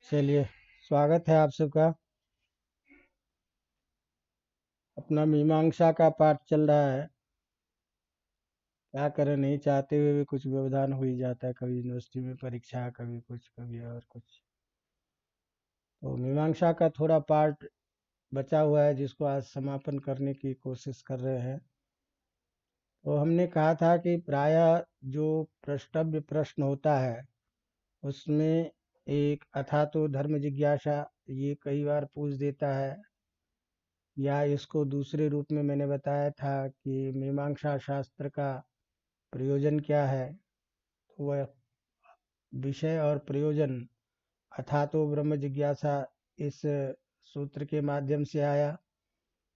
चलिए, स्वागत है आप सबका। अपना मीमांसा का पाठ चल रहा है। क्या करें, नहीं चाहते हुए भी कुछ व्यवधान हो ही जाता है। कभी यूनिवर्सिटी में परीक्षा, कभी कुछ, कभी और कुछ। तो मीमांसा का थोड़ा पार्ट बचा हुआ है, जिसको आज समापन करने की कोशिश कर रहे हैं। तो हमने कहा था कि प्रायः जो प्रश्नव्य प्रश्न होता है उसमें एक अथा तो धर्म जिज्ञासा ये कई बार पूछ देता है, या इसको दूसरे रूप में मैंने बताया था कि मीमांसा शास्त्र का प्रयोजन क्या है। तो वह विषय और प्रयोजन अथा तो ब्रह्म जिज्ञासा इस सूत्र के माध्यम से आया।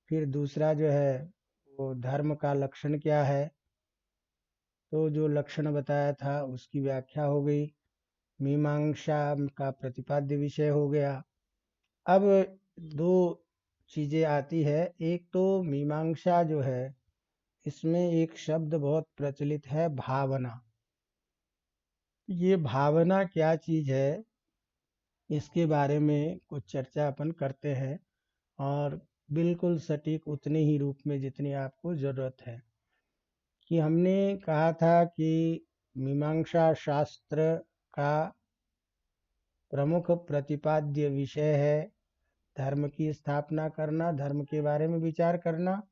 फिर दूसरा जो है वो धर्म का लक्षण क्या है, तो जो लक्षण बताया था उसकी व्याख्या हो गई। मीमांसा का प्रतिपाद्य विषय हो गया। अब दो चीजें आती है। एक तो मीमांसा जो है इसमें एक शब्द बहुत प्रचलित है, भावना। ये भावना क्या चीज है, इसके बारे में कुछ चर्चा अपन करते हैं, और बिल्कुल सटीक उतने ही रूप में जितनी आपको ज़रूरत है। कि हमने कहा था कि मीमांसा शास्त्र का प्रमुख प्रतिपाद्य विषय है धर्म की स्थापना करना, धर्म के बारे में विचार करना,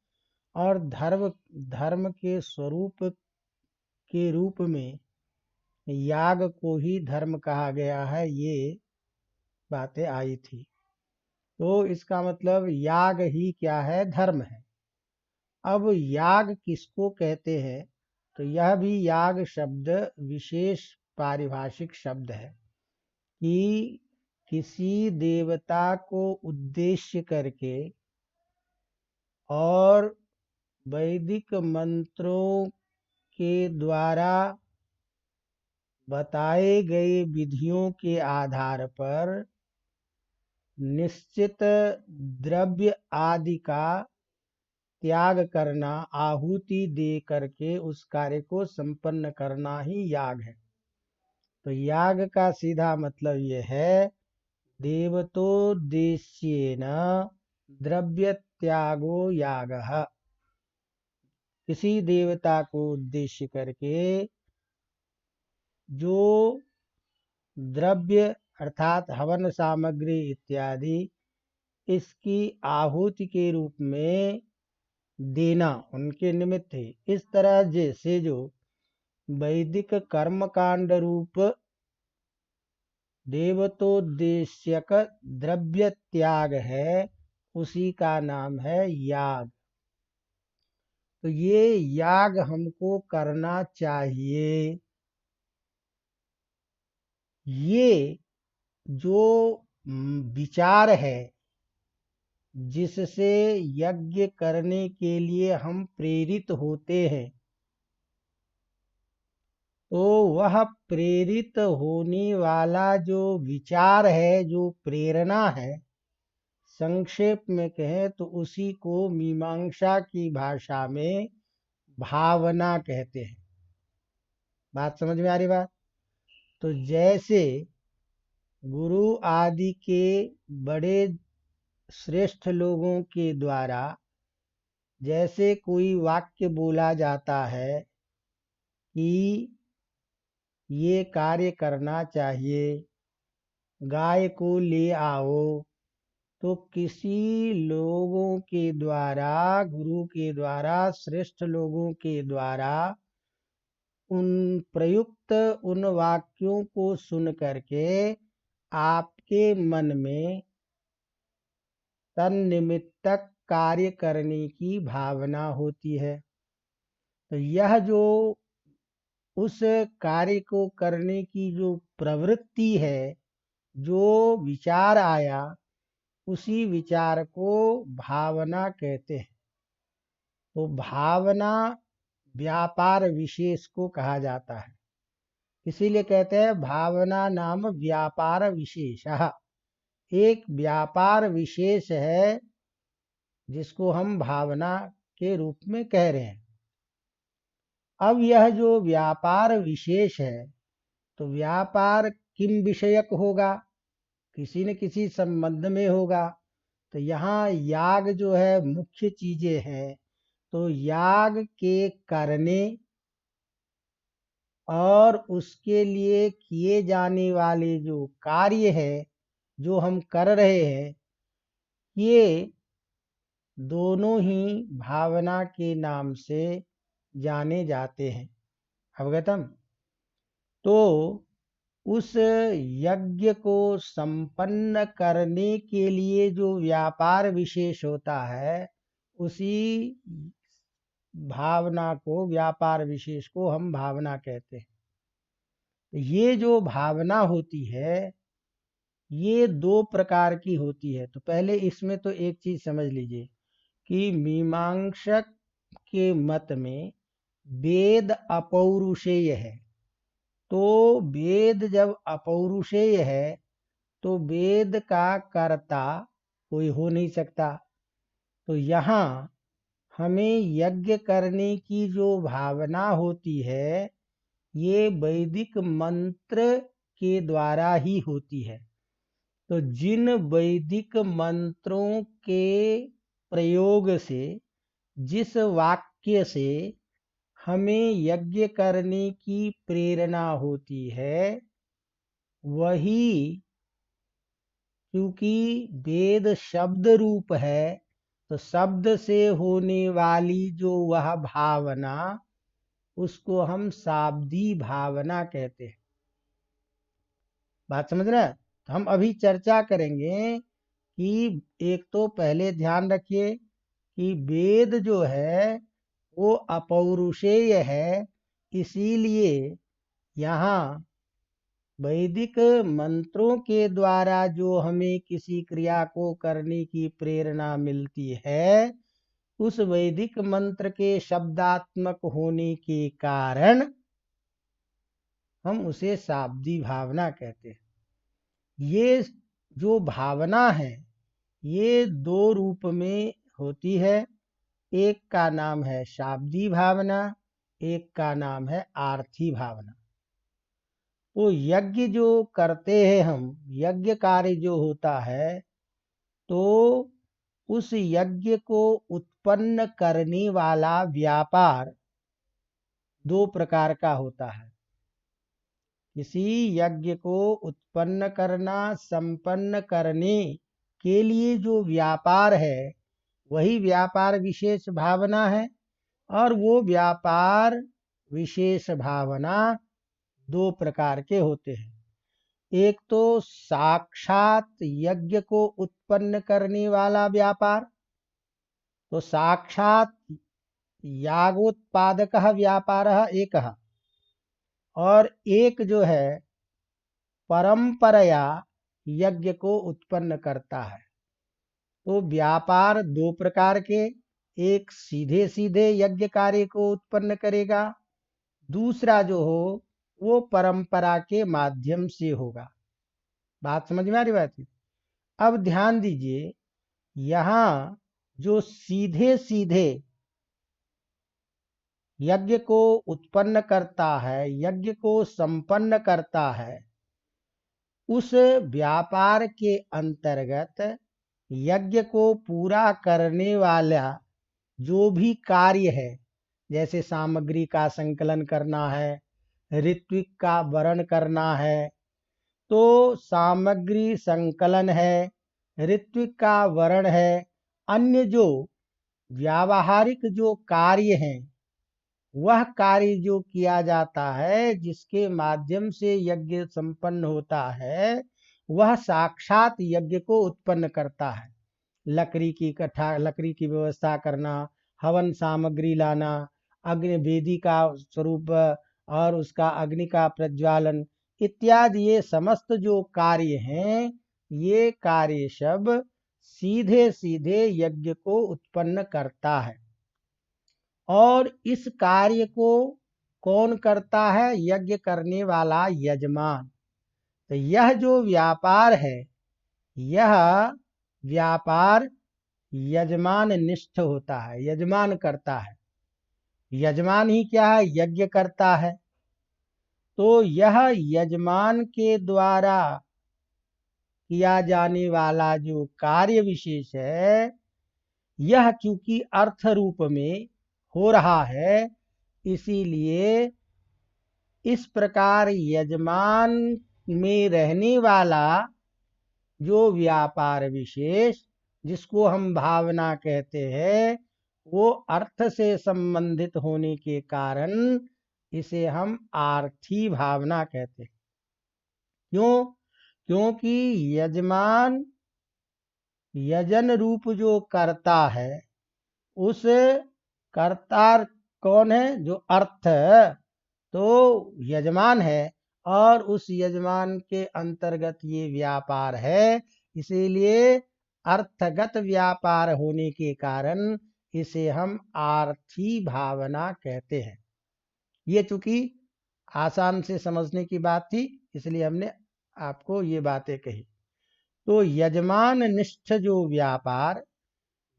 और धर्म धर्म के स्वरूप के रूप में याग को ही धर्म कहा गया है। ये बातें आई थी। तो इसका मतलब याग ही क्या है, धर्म है। अब याग किसको कहते हैं, तो यह भी याग शब्द विशेष पारिभाषिक शब्द है कि किसी देवता को उद्देश्य करके और वैदिक मंत्रों के द्वारा बताए गए विधियों के आधार पर निश्चित द्रव्य आदि का त्याग करना, आहुति दे करके उस कार्य को संपन्न करना ही याग है। तो याग का सीधा मतलब ये है, देवतोद्देश्येन द्रव्य त्यागो याग। किसी देवता को उद्देश्य करके जो द्रव्य अर्थात हवन सामग्री इत्यादि इसकी आहुति के रूप में देना उनके निमित्त है। इस तरह जैसे जो वैदिक कर्मकांड रूप देवतोद्देश्यक द्रव्य त्याग है, उसी का नाम है याग। तो ये याग हमको करना चाहिए। ये जो विचार है जिससे यज्ञ करने के लिए हम प्रेरित होते हैं, तो वह प्रेरित होने वाला जो विचार है, जो प्रेरणा है, संक्षेप में कहें तो उसी को मीमांसा की भाषा में भावना कहते हैं। बात समझ में आ रही बात? तो जैसे गुरु आदि के बड़े श्रेष्ठ लोगों के द्वारा जैसे कोई वाक्य बोला जाता है कि ये कार्य करना चाहिए, गाय को ले आओ, तो किसी लोगों के द्वारा, गुरु के द्वारा, श्रेष्ठ लोगों के द्वारा उन प्रयुक्त उन वाक्यों को सुन करके आपके मन में तन्निमित्तक कार्य करने की भावना होती है। तो यह जो उस कार्य को करने की जो प्रवृत्ति है, जो विचार आया, उसी विचार को भावना कहते हैं। तो भावना व्यापार विशेष को कहा जाता है। इसीलिए कहते हैं भावना नाम व्यापार विशेषः। एक व्यापार विशेष है जिसको हम भावना के रूप में कह रहे हैं। अब यह जो व्यापार विशेष है, तो व्यापार किम विषयक होगा, किसी न किसी संबंध में होगा। तो यहाँ याग जो है मुख्य चीजें हैं, तो याग के करने और उसके लिए किए जाने वाले जो कार्य है जो हम कर रहे हैं, ये दोनों ही भावना के नाम से जाने जाते हैं। अवगतम। तो उस यज्ञ को संपन्न करने के लिए जो व्यापार विशेष होता है, उसी भावना को, व्यापार विशेष को हम भावना कहते हैं। ये जो भावना होती है, ये दो प्रकार की होती है। तो पहले इसमें तो एक चीज समझ लीजिए कि मीमांसक के मत में वेद अपौरुषेय है। तो वेद जब अपौरुषेय है तो वेद का कर्ता कोई हो नहीं सकता। तो यहाँ हमें यज्ञ करने की जो भावना होती है, ये वैदिक मंत्र के द्वारा ही होती है। तो जिन वैदिक मंत्रों के प्रयोग से, जिस वाक्य से हमें यज्ञ करने की प्रेरणा होती है, वही, क्योंकि वेद शब्द रूप है, तो शब्द से होने वाली जो वह भावना, उसको हम शाब्दी भावना कहते हैं। बात समझ रहे हैं? तो हम अभी चर्चा करेंगे कि एक तो पहले ध्यान रखिए कि वेद जो है वो अपौरुषेय है, इसीलिए यहाँ वैदिक मंत्रों के द्वारा जो हमें किसी क्रिया को करने की प्रेरणा मिलती है, उस वैदिक मंत्र के शब्दात्मक होने के कारण हम उसे शाब्दी भावना कहते हैं। ये जो भावना है, ये दो रूप में होती है। एक का नाम है शाब्दी भावना, एक का नाम है आर्थी भावना। तो यज्ञ जो करते हैं हम, यज्ञ कार्य जो होता है, तो उस यज्ञ को उत्पन्न करने वाला व्यापार दो प्रकार का होता है। किसी यज्ञ को उत्पन्न करना, संपन्न करने के लिए जो व्यापार है, वही व्यापार विशेष भावना है। और वो व्यापार विशेष भावना दो प्रकार के होते हैं। एक तो साक्षात यज्ञ को उत्पन्न करने वाला व्यापार, तो साक्षात यागोत्पादक व्यापार एक, और एक जो है परंपराया यज्ञ को उत्पन्न करता है। तो व्यापार दो प्रकार के, एक सीधे सीधे यज्ञ कार्य को उत्पन्न करेगा, दूसरा जो हो वो परंपरा के माध्यम से होगा। बात समझ में आ रही बात है? अब ध्यान दीजिए, यहाँ जो सीधे सीधे यज्ञ को उत्पन्न करता है, यज्ञ को संपन्न करता है, उस व्यापार के अंतर्गत यज्ञ को पूरा करने वाला जो भी कार्य है, जैसे सामग्री का संकलन करना है, ऋत्विक का वरण करना है, तो सामग्री संकलन है, ऋत्विक का वरण है, अन्य जो व्यावहारिक जो कार्य हैं, वह कार्य जो किया जाता है, जिसके माध्यम से यज्ञ संपन्न होता है, वह साक्षात यज्ञ को उत्पन्न करता है। लकड़ी की व्यवस्था करना, हवन सामग्री लाना, अग्नि वेदी का स्वरूप और उसका अग्नि का प्रज्वालन इत्यादि, ये समस्त जो कार्य हैं, ये कार्य सब सीधे सीधे यज्ञ को उत्पन्न करता है। और इस कार्य को कौन करता है? यज्ञ करने वाला यजमान। तो यह जो व्यापार है, यह व्यापार यजमान निष्ठ होता है, यजमान करता है। यजमान ही क्या है? यज्ञ करता है। तो यह यजमान के द्वारा किया जाने वाला जो कार्य विशेष है, यह चूंकि अर्थ रूप में हो रहा है, इसीलिए इस प्रकार यजमान में रहने वाला जो व्यापार विशेष, जिसको हम भावना कहते हैं, वो अर्थ से संबंधित होने के कारण इसे हम आर्थी भावना कहते हैं। क्यों? क्योंकि यजमान, यजन रूप जो कर्ता है, उस कर्ता कौन है? जो अर्थ तो यजमान है, और उस यजमान के अंतर्गत ये व्यापार है। इसीलिए अर्थगत व्यापार होने के कारण इसे हम आर्थी भावना कहते हैं। ये चूंकि आसान से समझने की बात थी, इसलिए हमने आपको ये बातें कही। तो यजमान निष्ठ जो व्यापार,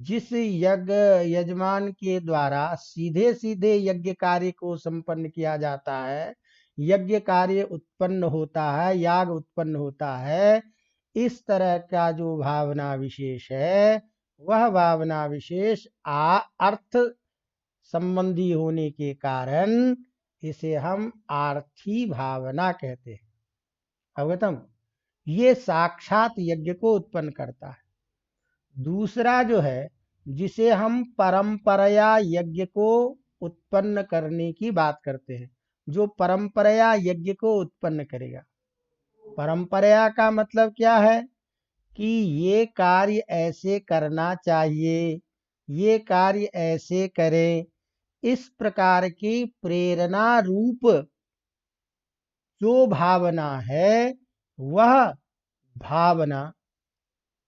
जिस यजमान के द्वारा सीधे सीधे यज्ञ कार्य को संपन्न किया जाता है, यज्ञ कार्य उत्पन्न होता है, याग उत्पन्न होता है, इस तरह का जो भावना विशेष है, वह भावना विशेष अर्थ संबंधी होने के कारण इसे हम आर्थी भावना कहते हैं। अवगतम? ये साक्षात यज्ञ को उत्पन्न करता है। दूसरा जो है, जिसे हम परंपराया यज्ञ को उत्पन्न करने की बात करते हैं, जो परंपराया यज्ञ को उत्पन्न करेगा। परंपराया का मतलब क्या है? कि ये कार्य ऐसे करना चाहिए, ये कार्य ऐसे करें, इस प्रकार की प्रेरणा रूप जो भावना है, वह भावना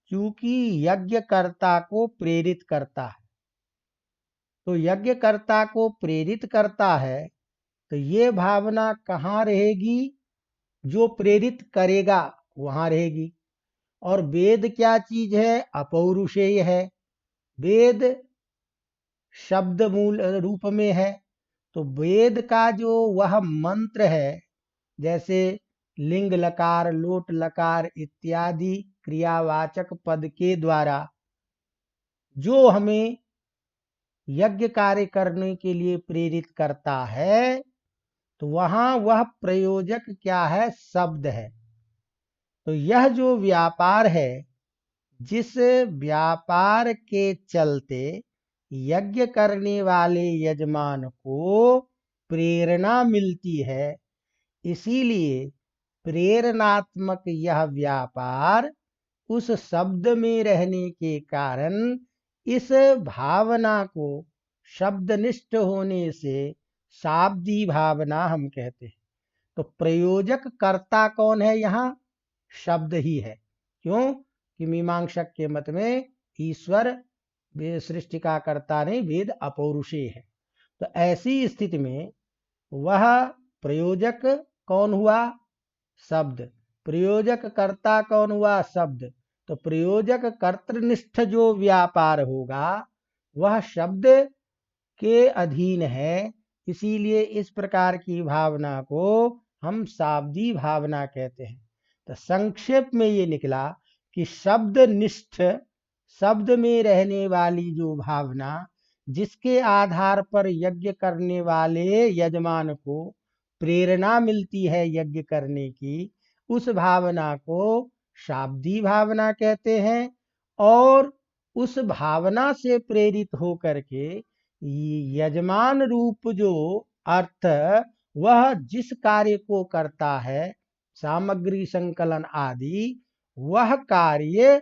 चूंकि यज्ञकर्ता को प्रेरित करता है, तो यज्ञकर्ता को प्रेरित करता है, तो ये भावना कहाँ रहेगी? जो प्रेरित करेगा वहां रहेगी। और वेद क्या चीज है? अपौरुषेय है। वेद शब्द मूल रूप में है, तो वेद का जो वह मंत्र है, जैसे लिंग लकार, लोट लकार इत्यादि क्रियावाचक पद के द्वारा जो हमें यज्ञ कार्य करने के लिए प्रेरित करता है, तो वहां वह प्रयोजक क्या है? शब्द है। तो यह जो व्यापार है, जिस व्यापार के चलते यज्ञ करने वाले यजमान को प्रेरणा मिलती है, इसीलिए प्रेरणात्मक यह व्यापार उस शब्द में रहने के कारण इस भावना को शब्दनिष्ठ होने से शाब्दी भावना हम कहते हैं। तो प्रयोजक कर्ता कौन है? यहाँ शब्द ही है। क्यों? कि मीमांसक के मत में ईश्वर सृष्टि का कर्ता नहीं, वेद अपौरुषेय है। तो ऐसी स्थिति में वह प्रयोजक कौन हुआ? शब्द। प्रयोजक कर्ता कौन हुआ? शब्द। तो प्रयोजक कर्तनिष्ठ जो व्यापार होगा, वह शब्द के अधीन है। इसीलिए इस प्रकार की भावना को हम शाब्दी भावना कहते हैं। तो संक्षेप में ये निकला कि शब्द निष्ठ, शब्द में रहने वाली जो भावना, जिसके आधार पर यज्ञ करने वाले यजमान को प्रेरणा मिलती है यज्ञ करने की, उस भावना को शाब्दी भावना कहते हैं। और उस भावना से प्रेरित होकर के यजमान रूप जो अर्थ, वह जिस कार्य को करता है, सामग्री संकलन आदि, वह कार्य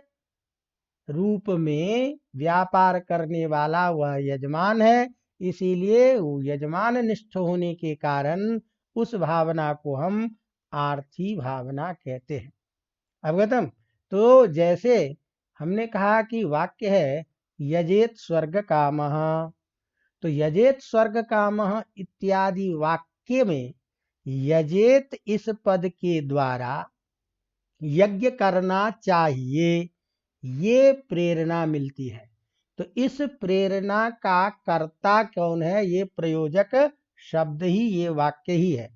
रूप में व्यापार करने वाला वह यजमान है। इसीलिए यजमान निष्ठ होने के कारण उस भावना को हम आर्थी भावना कहते हैं। अवगतम? तो जैसे हमने कहा कि वाक्य है यजेत स्वर्ग कामः, तो यजेत स्वर्ग कामः इत्यादि वाक्य में यजेत इस पद के द्वारा यज्ञ करना चाहिए, ये प्रेरणा मिलती है। तो इस प्रेरणा का कर्ता कौन है? ये प्रयोजक शब्द ही, ये वाक्य ही है।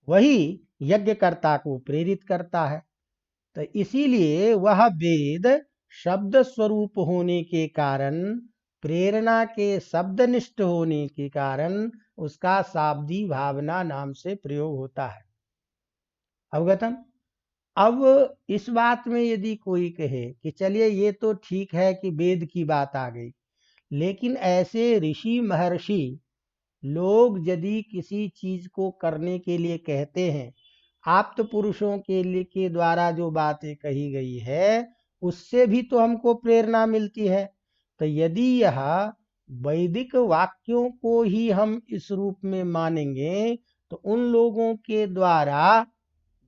वही यज्ञकर्ता को प्रेरित करता है। तो इसीलिए वह वेद शब्द स्वरूप होने के कारण, प्रेरणा के शब्दनिष्ठ होने के कारण उसका शाब्दी भावना नाम से प्रयोग होता है। अवगतम। अब इस बात में यदि कोई कहे कि चलिए ये तो ठीक है कि वेद की बात आ गई, लेकिन ऐसे ऋषि महर्षि लोग यदि किसी चीज को करने के लिए कहते हैं, आप्त पुरुषों के लिए के द्वारा जो बातें कही गई है उससे भी तो हमको प्रेरणा मिलती है। तो यदि यह वैदिक वाक्यों को ही हम इस रूप में मानेंगे तो उन लोगों के द्वारा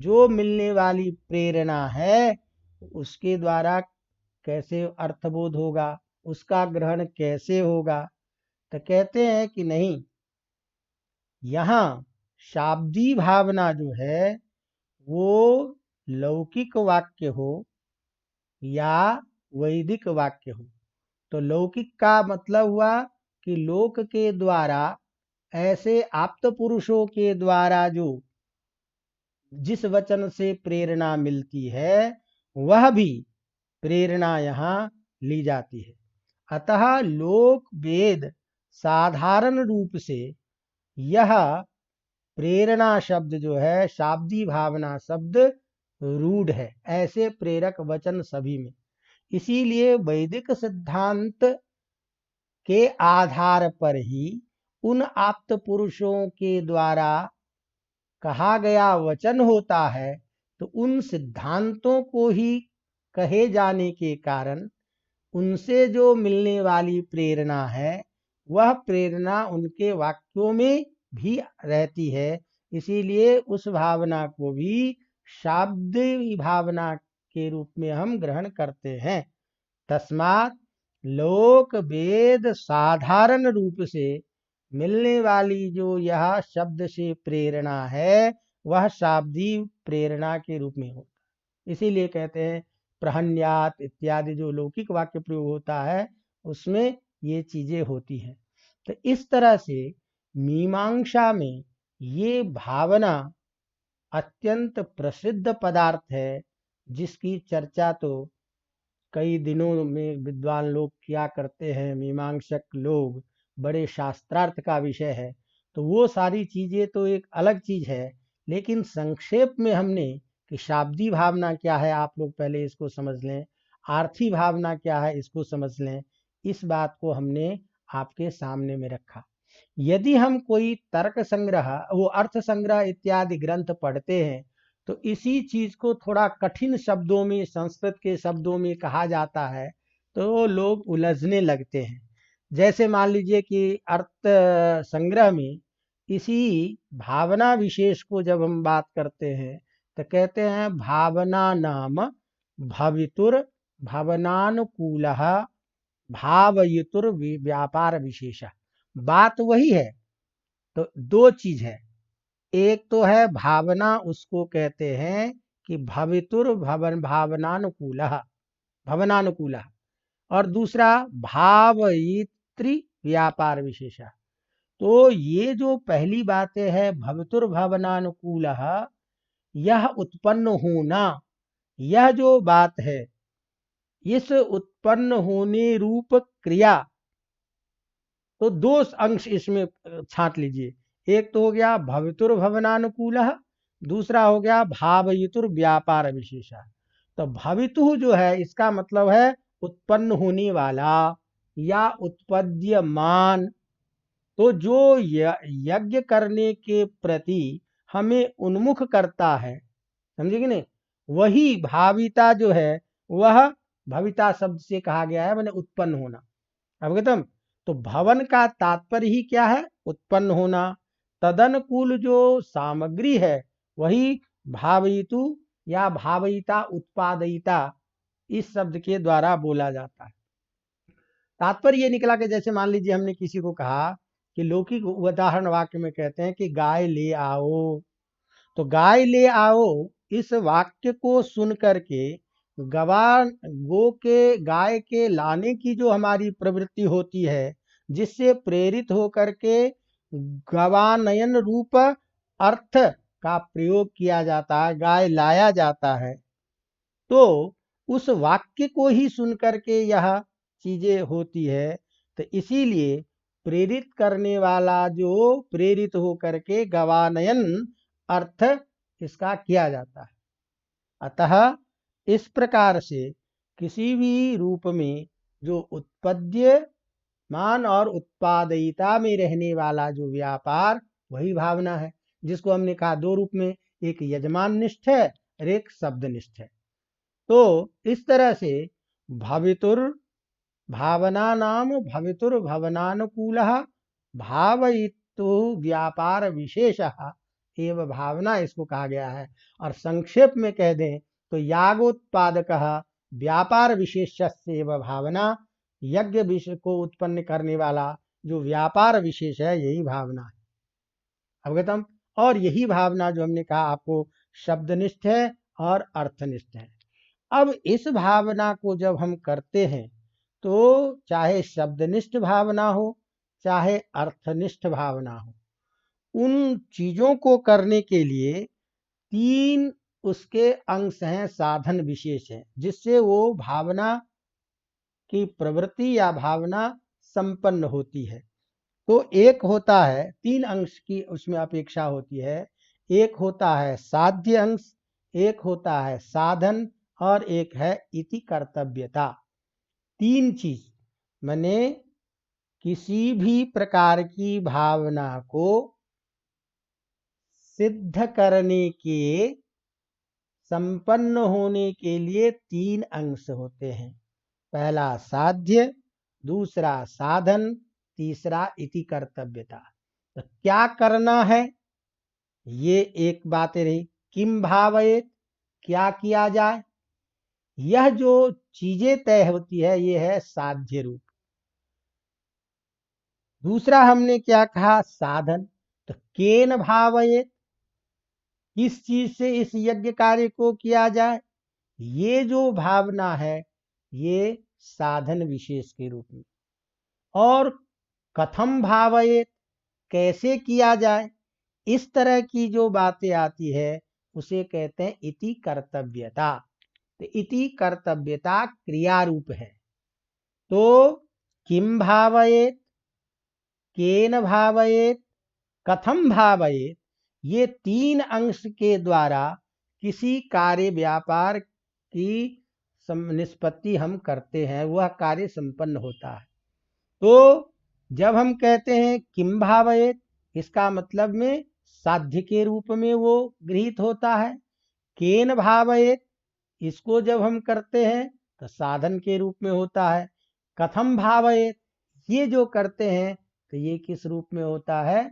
जो मिलने वाली प्रेरणा है उसके द्वारा कैसे अर्थबोध होगा, उसका ग्रहण कैसे होगा। तो कहते हैं कि नहीं, यहाँ शाब्दी भावना जो है वो लौकिक वाक्य हो या वैदिक वाक्य हो। तो लौकिक का मतलब हुआ कि लोक के द्वारा, ऐसे आप्त पुरुषों के द्वारा जो जिस वचन से प्रेरणा मिलती है वह भी प्रेरणा यहाँ ली जाती है। अतः लोक वेद साधारण रूप से यह प्रेरणा शब्द जो है शाब्दी भावना शब्द रूढ़ है, ऐसे प्रेरक वचन सभी में। इसीलिए वैदिक सिद्धांत के आधार पर ही उन आप्त पुरुषों के द्वारा कहा गया वचन होता है। तो उन सिद्धांतों को ही कहे जाने के कारण उनसे जो मिलने वाली प्रेरणा है वह प्रेरणा उनके वाक्यों में भी रहती है। इसीलिए उस भावना को भी शाब्दी भावना के रूप में हम ग्रहण करते हैं। तस्मात् लोक वेद साधारण रूप से मिलने वाली जो यह शब्द से प्रेरणा है वह शाब्दी प्रेरणा के रूप में होता। इसीलिए कहते हैं प्रहन्यात इत्यादि जो लौकिक वाक्य प्रयोग होता है उसमें ये चीजें होती हैं। तो इस तरह से मीमांसा में ये भावना अत्यंत प्रसिद्ध पदार्थ है, जिसकी चर्चा तो कई दिनों में विद्वान लोग किया करते हैं। मीमांसक लोग, बड़े शास्त्रार्थ का विषय है। तो वो सारी चीजें तो एक अलग चीज है, लेकिन संक्षेप में हमने कि शाब्दी भावना क्या है आप लोग पहले इसको समझ लें, आर्थी भावना क्या है इसको समझ लें, इस बात को हमने आपके सामने में रखा। यदि हम कोई तर्क संग्रह, वो अर्थ संग्रह इत्यादि ग्रंथ पढ़ते हैं तो इसी चीज को थोड़ा कठिन शब्दों में, संस्कृत के शब्दों में कहा जाता है तो लोग उलझने लगते हैं। जैसे मान लीजिए कि अर्थ संग्रह में इसी भावना विशेष को जब हम बात करते हैं तो कहते हैं भावना नाम भवितुर भवनानुकूल भावयुतुर व्यापार विशेष। बात वही है। तो दो चीज है, एक तो है भावना, उसको कहते हैं कि भवितुर भवन भावनानुकूल भवनानुकूल, और दूसरा भावयित्री व्यापार विशेष। तो ये जो पहली बातें है भवितुर भवनानुकूल, यह उत्पन्न होना, यह जो बात है इस उत्पन्न होने रूप क्रिया, तो दो अंश इसमें छांट लीजिए। एक तो हो गया भवितुर भवनानुकूल, दूसरा हो गया भावयुतुर व्यापार विशेष। तो भवितु जो है इसका मतलब है उत्पन्न होने वाला या उत्पद्यमान। तो जो यज्ञ करने के प्रति हमें उन्मुख करता है, समझे कि नहीं, वही भाविता जो है वह भविता शब्द से कहा गया है, मैंने उत्पन्न होना। अवगतम। तो भवन का तात्पर्य ही क्या है, उत्पन्न होना। तदनुकूल जो सामग्री है वही भावयितु या भावयिता उत्पादयिता इस शब्द के द्वारा बोला जाता है। तात्पर्य ये निकला कि जैसे मान लीजिए हमने किसी को कहा कि लौकिक उदाहरण वाक्य में कहते हैं कि गाय ले आओ, तो गाय ले आओ इस वाक्य को सुन करके गाय के लाने की जो हमारी प्रवृत्ति होती है, जिससे प्रेरित होकर के गवानयन रूप अर्थ का प्रयोग किया जाता है, गाय लाया जाता है। तो उस वाक्य को ही सुन करके यह चीजें होती है। तो इसीलिए प्रेरित करने वाला जो प्रेरित हो करके गवानयन अर्थ इसका किया जाता है। अतः इस प्रकार से किसी भी रूप में जो उत्पद्य मान और उत्पादयिता में रहने वाला जो व्यापार, वही भावना है, जिसको हमने कहा दो रूप में, एक यजमान निष्ठ है और एक शब्द निष्ठ है। तो इस तरह से भवितुर भावना नाम भवितुर भवनानुकूल भावयितु व्यापार विशेष एवं भावना इसको कहा गया है। और संक्षेप में कह दें तो यागोत्पादक व्यापार विशेष एवं भावना, यज्ञ विषय को उत्पन्न करने वाला जो व्यापार विशेष है यही भावना है। अवगतम। और यही भावना जो हमने कहा आपको शब्दनिष्ठ है और अर्थनिष्ठ है। अब इस भावना को जब हम करते हैं तो चाहे शब्दनिष्ठ भावना हो चाहे अर्थनिष्ठ भावना हो, उन चीजों को करने के लिए तीन उसके अंश हैं, साधन विशेष हैं, जिससे वो भावना की प्रवृत्ति या भावना संपन्न होती है। तो एक होता है, तीन अंश की उसमें अपेक्षा होती है। एक होता है साध्य अंश, एक होता है साधन और एक है इति कर्तव्यता। तीन चीज माने किसी भी प्रकार की भावना को सिद्ध करने के, संपन्न होने के लिए तीन अंश होते हैं। पहला साध्य, दूसरा साधन, तीसरा इति कर्तव्यता। तो क्या करना है, ये एक बात रही। किम भावयेत, क्या किया जाए, यह जो चीजें तय होती है ये है साध्य रूप। दूसरा हमने क्या कहा, साधन। तो केन भावयेत, किस चीज से इस यज्ञ कार्य को किया जाए, ये जो भावना है ये साधन विशेष के रूप में। और कथम भावयेत, कैसे किया जाए, इस तरह की जो बातें आती है उसे कहते हैं इति कर्तव्यता। तो इति कर्तव्यता क्रिया रूप है। तो किम भावयेत, केन भावयेत, कथम भावयेत, ये तीन अंश के द्वारा किसी कार्य व्यापार की निष्पत्ति हम करते हैं, वह कार्य संपन्न होता है। तो जब हम कहते हैं किम भावयेत, इसका मतलब में साध्य के रूप में वो गृहीत होता है। केन भावयेत, इसको जब हम करते हैं तो साधन के रूप में होता है। कथम भावयेत, ये जो करते हैं तो ये किस रूप में होता है,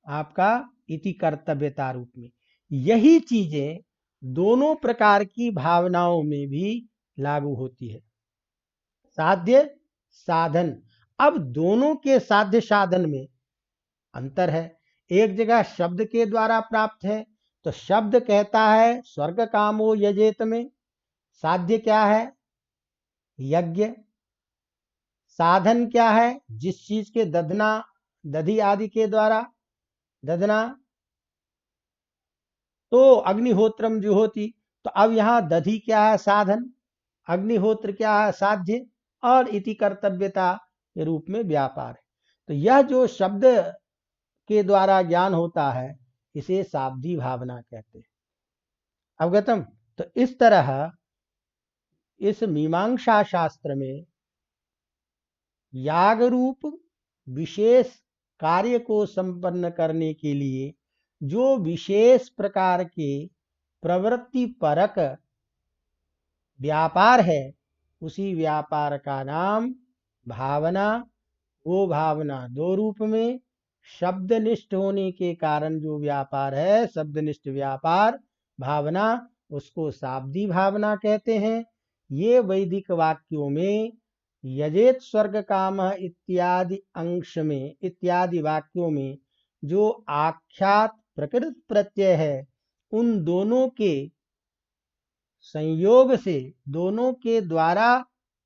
आपका इति कर्तव्यता रूप में। यही चीजें दोनों प्रकार की भावनाओं में भी लागू होती है, साध्य साधन। अब दोनों के साध्य साधन में अंतर है। एक जगह शब्द के द्वारा प्राप्त है, तो शब्द कहता है स्वर्ग कामो यजेत में, साध्य क्या है, यज्ञ। साधन क्या है, जिस चीज के दधना, दधि आदि के द्वारा दधना, तो अग्निहोत्रम जुहोति। तो अब यहाँ दधि क्या है, साधन, अग्निहोत्र क्या है, साध्य, और इति कर्तव्यता के रूप में व्यापार है। तो यह जो शब्द के द्वारा ज्ञान होता है इसे शाब्दी भावना कहते हैं। अवगतम। तो इस तरह इस मीमांसा शास्त्र में याग रूप विशेष कार्य को संपन्न करने के लिए जो विशेष प्रकार के प्रवृत्ति परक व्यापार है, उसी व्यापार का नाम भावना। वो भावना दो रूप में, शब्दनिष्ठ होने के कारण जो व्यापार है, शब्दनिष्ठ व्यापार भावना, उसको शाब्दी भावना कहते हैं। ये वैदिक वाक्यों में यजेत स्वर्ग काम इत्यादि अंश में, इत्यादि वाक्यों में जो आख्यात प्रकृत प्रत्यय है, उन दोनों के संयोग से, दोनों के द्वारा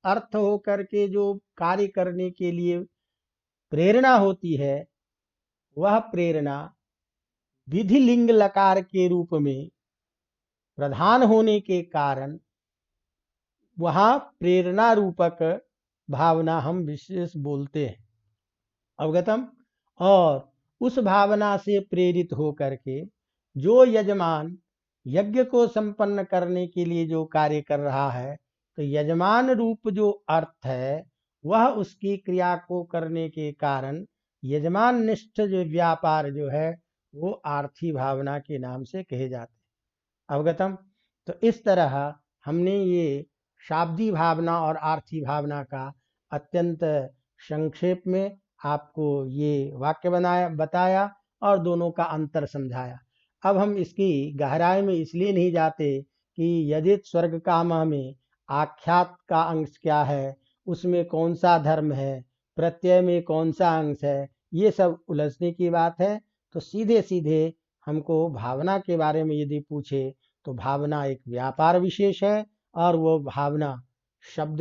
अर्थ होकर के जो कार्य करने के लिए प्रेरणा होती है, वह प्रेरणा विधि लिंग लकार के रूप में प्रधान होने के कारण वहाँ प्रेरणा रूपक भावना हम विशेष बोलते हैं। अवगतम। और उस भावना से प्रेरित होकर के जो यजमान यज्ञ को संपन्न करने के लिए जो कार्य कर रहा है, तो यजमान रूप जो अर्थ है वह उसकी क्रिया को करने के कारण यजमान निष्ठ जो व्यापार जो है वो आर्थी भावना के नाम से कहे जाते हैं। अवगतम। तो इस तरह हमने ये शाब्दी भावना और आर्थी भावना का अत्यंत संक्षेप में आपको ये वाक्य बताया और दोनों का अंतर समझाया। अब हम इसकी गहराई में इसलिए नहीं जाते कि यजित स्वर्ग कामः में आख्यात का अंश क्या है, उसमें कौन सा धर्म है, प्रत्यय में कौन सा अंश है, ये सब उलझने की बात है। तो सीधे सीधे हमको भावना के बारे में यदि पूछे तो भावना एक व्यापार विशेष है और वो भावना शब्द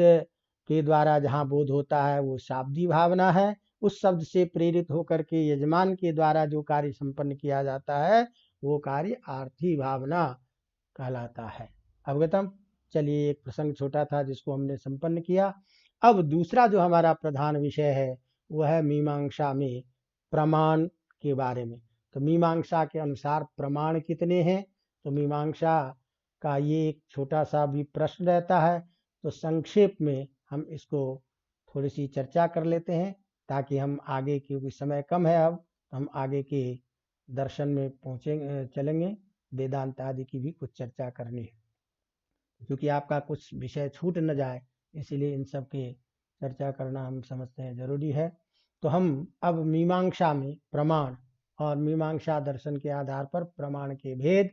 के द्वारा जहाँ बोध होता है वो शाब्दी भावना है। उस शब्द से प्रेरित होकर के यजमान के द्वारा जो कार्य संपन्न किया जाता है वो कार्य आर्थी भावना कहलाता है। अवगतम। चलिए, एक प्रसंग छोटा था जिसको हमने संपन्न किया। अब दूसरा जो हमारा प्रधान विषय है वह है मीमांसा में प्रमाण के बारे में। तो मीमांसा के अनुसार प्रमाण कितने हैं, तो मीमांसा का ये एक छोटा सा भी प्रश्न रहता है। तो संक्षेप में हम इसको थोड़ी सी चर्चा कर लेते हैं ताकि हम आगे, क्योंकि समय कम है अब, तो हम आगे के दर्शन में पहुँचेंगे, चलेंगे। वेदांत आदि की भी कुछ चर्चा करनी है, क्योंकि आपका कुछ विषय छूट न जाए, इसीलिए इन सब के चर्चा करना हम समझते हैं जरूरी है। तो हम अब मीमांसा में प्रमाण और मीमांसा दर्शन के आधार पर प्रमाण के भेद,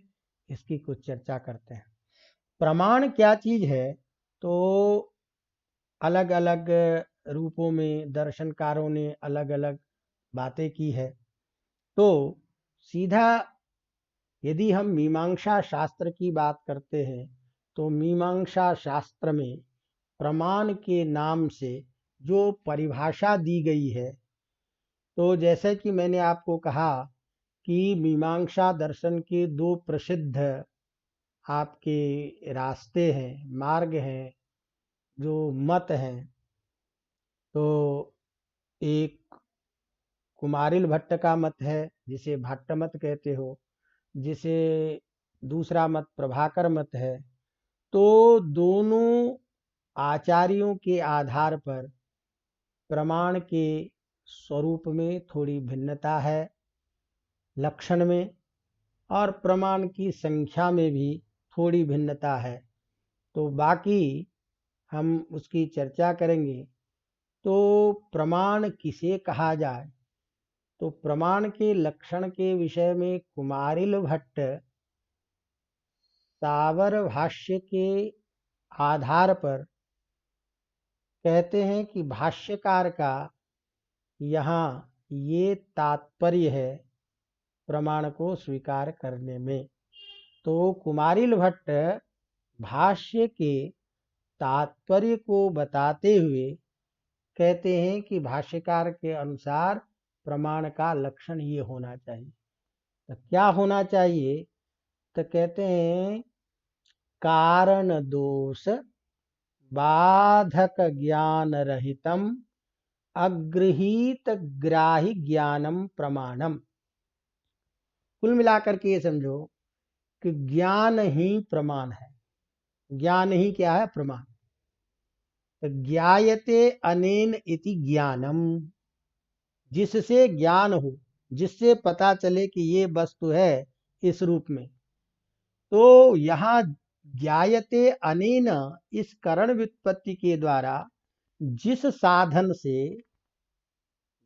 इसकी कुछ चर्चा करते हैं। प्रमाण क्या चीज है, तो अलग अलग रूपों में दर्शनकारों ने अलग अलग बातें की है। तो सीधा यदि हम मीमांसा शास्त्र की बात करते हैं तो मीमांसा शास्त्र में प्रमाण के नाम से जो परिभाषा दी गई है, तो जैसे कि मैंने आपको कहा कि मीमांसा दर्शन के दो प्रसिद्ध आपके रास्ते हैं, मार्ग हैं, जो मत हैं। तो एक कुमारिल भट्ट का मत है जिसे भट्ट मत कहते हो, जिसे दूसरा मत प्रभाकर मत है। तो दोनों आचार्यों के आधार पर प्रमाण के स्वरूप में थोड़ी भिन्नता है, लक्षण में, और प्रमाण की संख्या में भी थोड़ी भिन्नता है। तो बाकी हम उसकी चर्चा करेंगे। तो प्रमाण किसे कहा जाए, तो प्रमाण के लक्षण के विषय में कुमारिल भट्ट सावर भाष्य के आधार पर कहते हैं कि भाष्यकार का यहाँ ये तात्पर्य है प्रमाण को स्वीकार करने में। तो कुमारिल भट्ट भाष्य के तात्पर्य को बताते हुए कहते हैं कि भाष्यकार के अनुसार प्रमाण का लक्षण ये होना चाहिए। तो क्या होना चाहिए, तो कहते हैं कारण दोष बाधक ज्ञान रहितम अगृहीत ग्राही ज्ञानम प्रमाणम। कुल मिलाकर के ये समझो कि ज्ञान ही प्रमाण है। ज्ञान ही क्या है, प्रमाण। तो ज्ञायते अनेन इति ज्ञानम, जिससे ज्ञान हो, जिससे पता चले कि ये वस्तु है इस रूप में। तो यहाँ ज्ञायते अनेन, इस करण व्युत्पत्ति के द्वारा जिस साधन से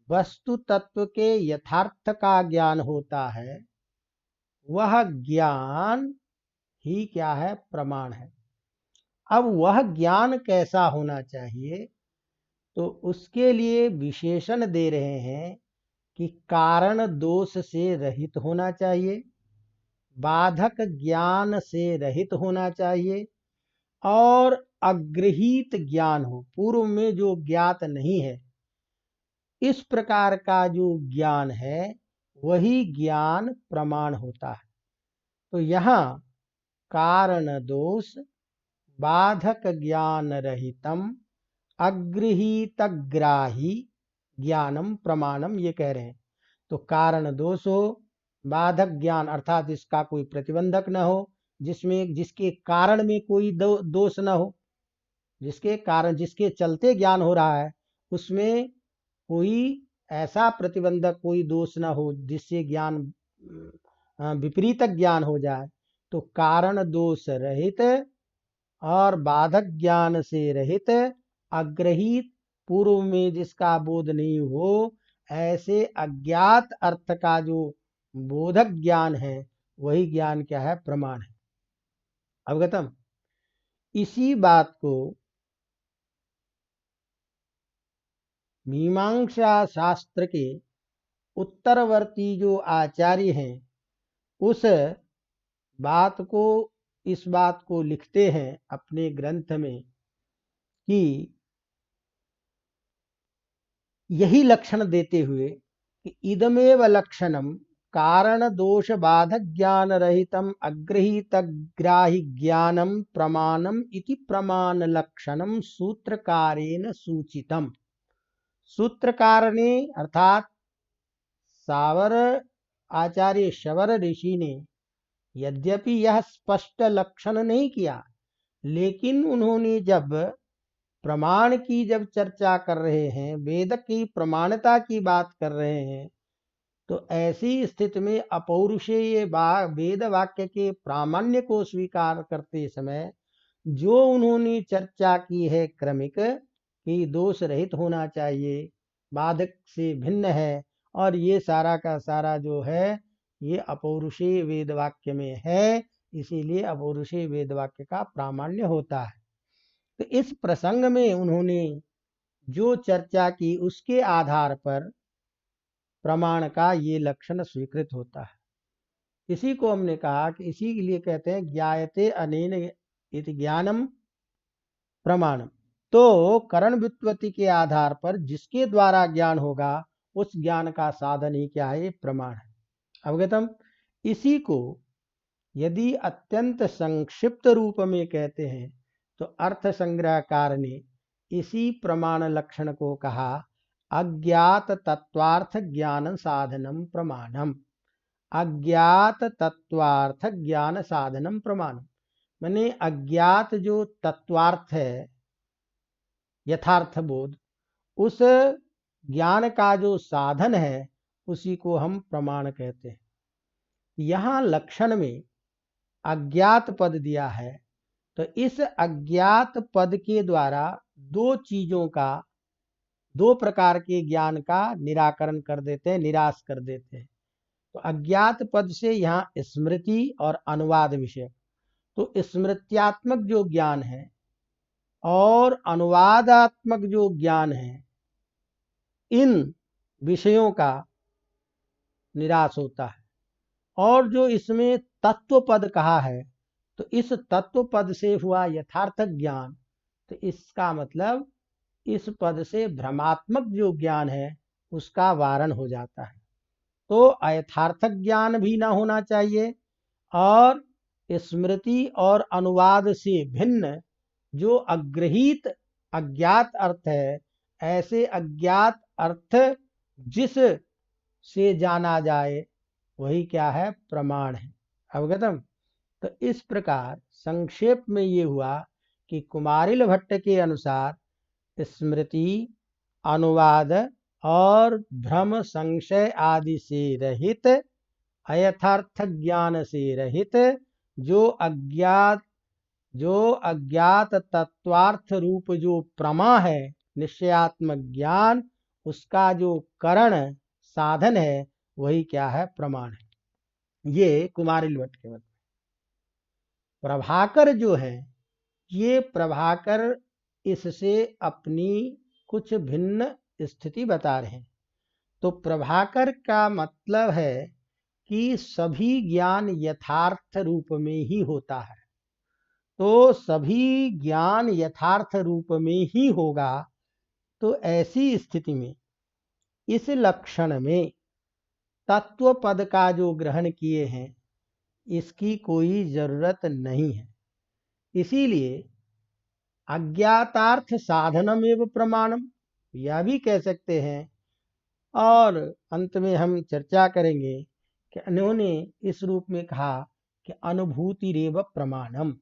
वस्तु तत्व के यथार्थ का ज्ञान होता है वह ज्ञान ही क्या है, प्रमाण है। अब वह ज्ञान कैसा होना चाहिए, तो उसके लिए विशेषण दे रहे हैं कि कारण दोष से रहित होना चाहिए, बाधक ज्ञान से रहित होना चाहिए, और अग्रहीत ज्ञान हो, पूर्व में जो ज्ञात नहीं है, इस प्रकार का जो ज्ञान है वही ज्ञान प्रमाण होता है। तो यहाँ कारण दोष बाधक ज्ञान रहितम अगृहीतग्राही ज्ञानम प्रमाणम, ये कह रहे हैं। तो कारण दोष हो, बाधक ज्ञान अर्थात इसका कोई प्रतिबंधक न हो, जिसके कारण में कोई दोष न हो, जिसके कारण जिसके चलते ज्ञान हो रहा है उसमें कोई ऐसा प्रतिबंधक कोई दोष न हो जिससे ज्ञान विपरीत ज्ञान हो जाए। तो कारण दोष रहित और बाधक ज्ञान से रहित, अग्रहित पूर्व में जिसका बोध नहीं हो, ऐसे अज्ञात अर्थ का जो बोधक ज्ञान है वही ज्ञान क्या है? प्रमाण है। अवगतम। इसी बात को मीमांसा शास्त्र के उत्तरवर्ती जो आचार्य हैं उस बात को इस बात को लिखते हैं अपने ग्रंथ में कि यही लक्षण देते हुए कि इदमेव लक्षणम कारण दोष बाधक ज्ञान रहितम अग्रहीत ग्राही ज्ञानम प्रमाणम इति प्रमाण लक्षणम सूत्रकारेण सूचितम। सूत्रकार ने अर्थात सावर आचार्य शवर ऋषि ने यद्यपि यह स्पष्ट लक्षण नहीं किया, लेकिन उन्होंने जब प्रमाण की जब चर्चा कर रहे हैं, वेद की प्रमाणता की बात कर रहे हैं, तो ऐसी स्थिति में अपौरुषेय वेद वाक्य के प्रामाण्य को स्वीकार करते समय जो उन्होंने चर्चा की है क्रमिक कि दोष रहित होना चाहिए, बाधक से भिन्न है, और ये सारा का सारा जो है ये अपौरुषेय वेद वाक्य में है, इसीलिए अपौरुषेय वेद वाक्य का प्रामाण्य होता है। तो इस प्रसंग में उन्होंने जो चर्चा की उसके आधार पर प्रमाण का ये लक्षण स्वीकृत होता है। इसी को हमने कहा कि इसी के लिए कहते हैं ज्ञायते अनेन इति ज्ञानम प्रमाणम। तो करण व्युत्पत्ति के आधार पर जिसके द्वारा ज्ञान होगा उस ज्ञान का साधन ही क्या है? प्रमाण है। अवगतम। इसी को यदि अत्यंत संक्षिप्त रूप में कहते हैं तो अर्थ संग्रहकार ने इसी प्रमाण लक्षण को कहा अज्ञात तत्वार्थ ज्ञान साधनम प्रमाणम। अज्ञात तत्वार्थ ज्ञान साधनम प्रमाणम माने अज्ञात जो तत्वार्थ है, यथार्थ बोध, उस ज्ञान का जो साधन है उसी को हम प्रमाण कहते हैं। यहाँ लक्षण में अज्ञात पद दिया है, तो इस अज्ञात पद के द्वारा दो चीजों का, दो प्रकार के ज्ञान का निराकरण कर देते हैं, निराश कर देते हैं। तो अज्ञात पद से यहाँ स्मृति और अनुवाद विषय, तो स्मृत्यात्मक जो ज्ञान है और अनुवादात्मक जो ज्ञान है, इन विषयों का निराश होता है। और जो इसमें तत्व पद कहा है, तो इस तत्व पद से हुआ यथार्थ ज्ञान, तो इसका मतलब इस पद से भ्रमात्मक जो ज्ञान है उसका वारण हो जाता है। तो अयथार्थक ज्ञान भी ना होना चाहिए, और स्मृति और अनुवाद से भिन्न जो अग्रहीत अज्ञात अर्थ है, ऐसे अज्ञात अर्थ जिस से जाना जाए वही क्या है? प्रमाण है। अवगतम। तो इस प्रकार संक्षेप में ये हुआ कि कुमारिल भट्ट के अनुसार स्मृति, अनुवाद और भ्रम संशय आदि से रहित, अयथार्थ ज्ञान से रहित जो अज्ञात तत्वार्थ रूप जो प्रमा है, निश्चयात्मक ज्ञान, उसका जो करण साधन है वही क्या है? प्रमाण है। ये कुमारिल भट्ट के मत। प्रभाकर जो है, ये प्रभाकर इससे अपनी कुछ भिन्न स्थिति बता रहे हैं। तो प्रभाकर का मतलब है कि सभी ज्ञान यथार्थ रूप में ही होता है। तो सभी ज्ञान यथार्थ रूप में ही होगा, तो ऐसी स्थिति में इस लक्षण में तत्व पद का जो ग्रहण किए हैं, इसकी कोई जरूरत नहीं है। इसीलिए अज्ञातार्थ साधनम एवं प्रमाणम, यह भी कह सकते हैं। और अंत में हम चर्चा करेंगे कि उन्होंने इस रूप में कहा कि अनुभूति रेव प्रमाणम।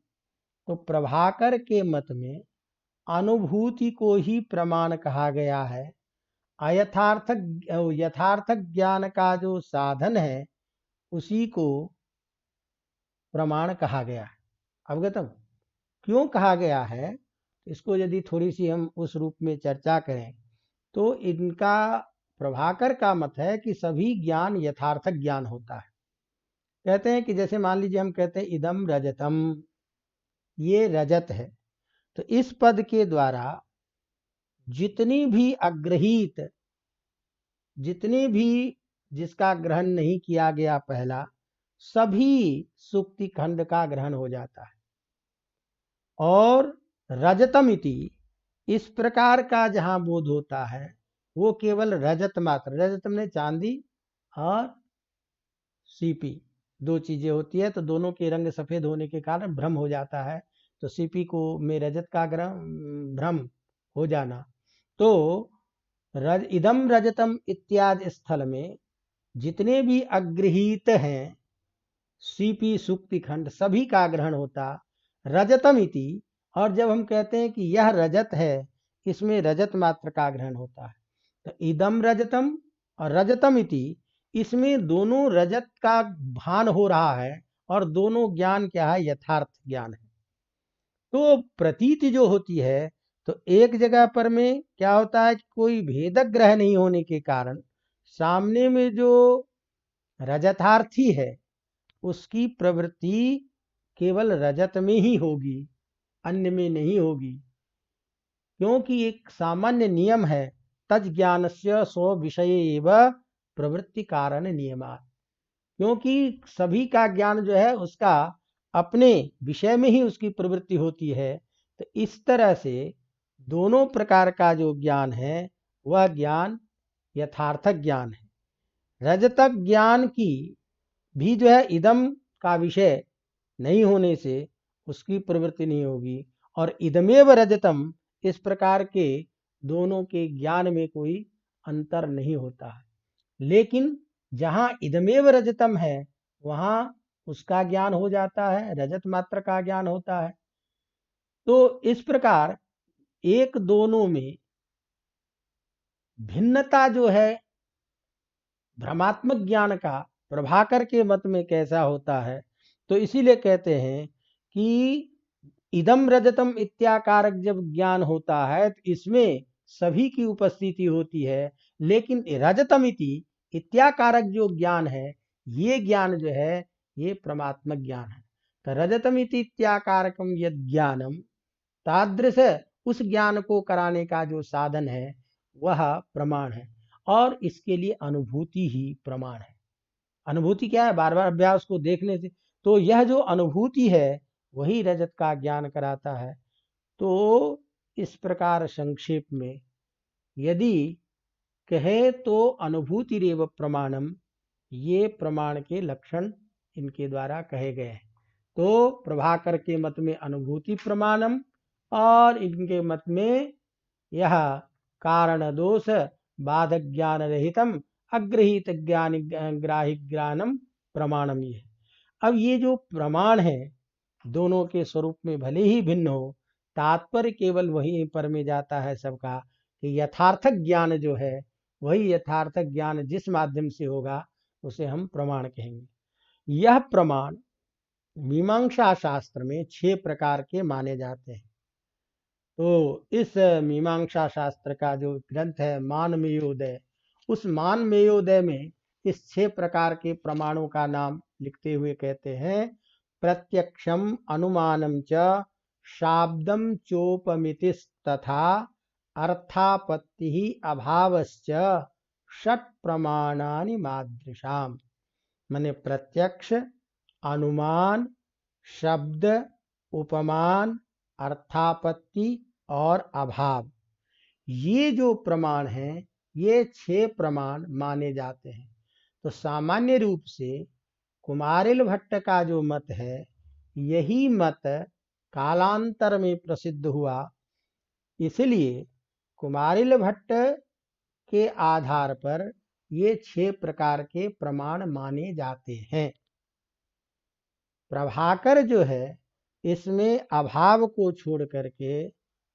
तो प्रभाकर के मत में अनुभूति को ही प्रमाण कहा गया है। यथार्थ ज्ञान का जो साधन है उसी को प्रमाण कहा गया है। अवगतम? क्यों कहा गया है, इसको यदि थोड़ी सी हम उस रूप में चर्चा करें तो इनका, प्रभाकर का मत है कि सभी ज्ञान यथार्थ ज्ञान होता है। कहते हैं कि जैसे मान लीजिए हम कहते हैं इदम रजतम, ये रजत है, तो इस पद के द्वारा जितनी भी अग्रहित, जितनी भी जिसका ग्रहण नहीं किया गया पहला, सभी सुक्ति खंड का ग्रहण हो जाता है। और रजतमिति, इस प्रकार का जहां बोध होता है वो केवल रजत मात्र, रजत में चांदी और सीपी दो चीजें होती है, तो दोनों के रंग सफेद होने के कारण भ्रम हो जाता है। तो सीपी को में रजत का भ्रम हो जाना। तो इदम रजतम इत्यादि स्थल में जितने भी अग्रहीत हैं सीपी सुक्ति खंड, सभी का ग्रहण होता रजतम इति। और जब हम कहते हैं कि यह रजत है, इसमें रजत मात्र का ग्रहण होता है। तो इदम रजतम और रजतम इति, इसमें दोनों रजत का भान हो रहा है और दोनों ज्ञान क्या है, यथार्थ ज्ञान है। तो प्रतीति जो होती है, तो एक जगह पर में क्या होता है कि कोई भेदक ग्रह नहीं होने के कारण सामने में जो रजतार्थी है उसकी प्रवृत्ति केवल रजत में ही होगी, अन्य में नहीं होगी। क्योंकि एक सामान्य नियम है, तज ज्ञान से स्व विषय एवं प्रवृत्ति कारण नियमा। क्योंकि सभी का ज्ञान जो है उसका अपने विषय में ही उसकी प्रवृत्ति होती है। तो इस तरह से दोनों प्रकार का जो ज्ञान है वह ज्ञान यथार्थक ज्ञान है। रजतक ज्ञान की भी जो है इदम का विषय नहीं होने से उसकी प्रवृत्ति नहीं होगी। और इदमेव रजतम, इस प्रकार के दोनों के ज्ञान में कोई अंतर नहीं होता है। लेकिन जहां इदमेव रजतम है वहां उसका ज्ञान हो जाता है, रजत मात्र का ज्ञान होता है। तो इस प्रकार एक दोनों में भिन्नता जो है भ्रमात्मक ज्ञान का प्रभाकर के मत में कैसा होता है, तो इसीलिए कहते हैं कि इदम रजतम इत्याकारक जब ज्ञान होता है तो इसमें सभी की उपस्थिति होती है। लेकिन रजतम इत्याकारक जो ज्ञान है, ये ज्ञान जो है ये परमात्मक ज्ञान है। तो रजतम इत्याकारकम यद ज्ञानम, तादृश उस ज्ञान को कराने का जो साधन है वह प्रमाण है। और इसके लिए अनुभूति ही प्रमाण है। अनुभूति क्या है, बार बार अभ्यास को देखने से। तो यह जो अनुभूति है वही रजत का ज्ञान कराता है। तो इस प्रकार संक्षेप में यदि कहे तो अनुभूति रेव प्रमाणम, ये प्रमाण के लक्षण इनके द्वारा कहे गए हैं। तो प्रभाकर के मत में अनुभूति प्रमाणम और इनके मत में यह कारण दोष बाधक ज्ञान रहितम अग्रहित ज्ञान ग्राही ज्ञानम प्रमाणम। ये अब ये जो प्रमाण है दोनों के स्वरूप में भले ही भिन्न हो, तात्पर्य केवल वहीं पर में जाता है सबका कि यथार्थक ज्ञान जो है वही यथार्थक ज्ञान जिस माध्यम से होगा उसे हम प्रमाण कहेंगे। यह प्रमाण मीमांसा शास्त्र में 6 प्रकार के माने जाते हैं। तो इस मीमांसा शास्त्र का जो ग्रंथ है मानमेयोदय, उस मानमेयोदय में इस 6 प्रकार के प्रमाणों का नाम लिखते हुए कहते हैं, प्रत्यक्षम अनुमानम च शाब्दम चोपमितिस्तथा अर्थापत्ति अभावश्च षट प्रमाणानि मादृशाम। माने प्रत्यक्ष, अनुमान, शब्द, उपमान, अर्थापत्ति और अभाव, ये जो प्रमाण हैं ये 6 प्रमाण माने जाते हैं। तो सामान्य रूप से कुमारिल भट्ट का जो मत है, यही मत कालांतर में प्रसिद्ध हुआ। इसलिए कुमारिल भट्ट के आधार पर ये 6 प्रकार के प्रमाण माने जाते हैं। प्रभाकर जो है, इसमें अभाव को छोड़ करके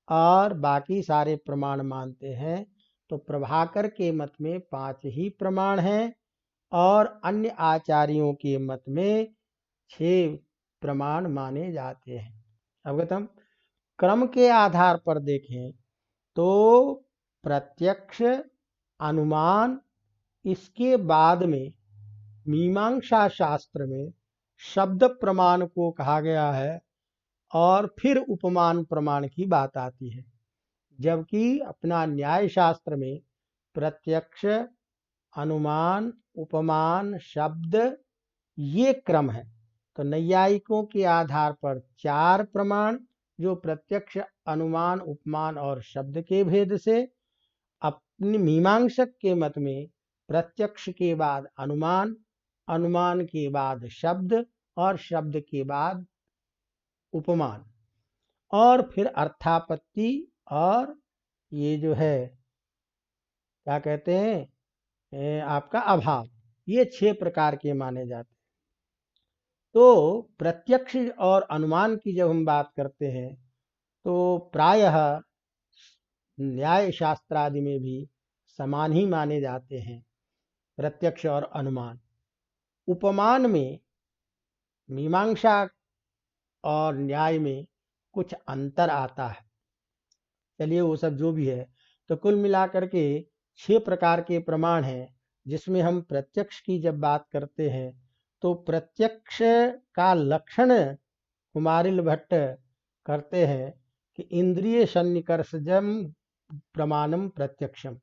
और बाकी सारे प्रमाण मानते हैं। तो प्रभाकर के मत में 5 ही प्रमाण हैं और अन्य आचार्यों के मत में 6 प्रमाण माने जाते हैं। अवगतम। क्रम के आधार पर देखें तो प्रत्यक्ष, अनुमान, इसके बाद में मीमांसा शास्त्र में शब्द प्रमाण को कहा गया है और फिर उपमान प्रमाण की बात आती है। जबकि अपना न्याय शास्त्र में प्रत्यक्ष, अनुमान, उपमान, शब्द, ये क्रम है। तो नैयायिकों के आधार पर 4 प्रमाण, जो प्रत्यक्ष, अनुमान, उपमान और शब्द के भेद से। अपनी मीमांसक के मत में प्रत्यक्ष के बाद अनुमान, अनुमान के बाद शब्द और शब्द के बाद उपमान, और फिर अर्थापत्ति और ये जो है क्या कहते हैं आपका अभाव, ये 6 प्रकार के माने जाते हैं। तो प्रत्यक्ष और अनुमान की जब हम बात करते हैं तो प्रायः न्याय शास्त्र आदि में भी समान ही माने जाते हैं प्रत्यक्ष और अनुमान। उपमान में मीमांसा और न्याय में कुछ अंतर आता है। चलिए वो सब जो भी है, तो कुल मिलाकर के 6 प्रकार के प्रमाण हैं, जिसमें हम प्रत्यक्ष की जब बात करते हैं तो प्रत्यक्ष का लक्षण कुमारिल भट्ट करते हैं कि इंद्रिय सन्निकर्षजम प्रमाणम प्रत्यक्षम।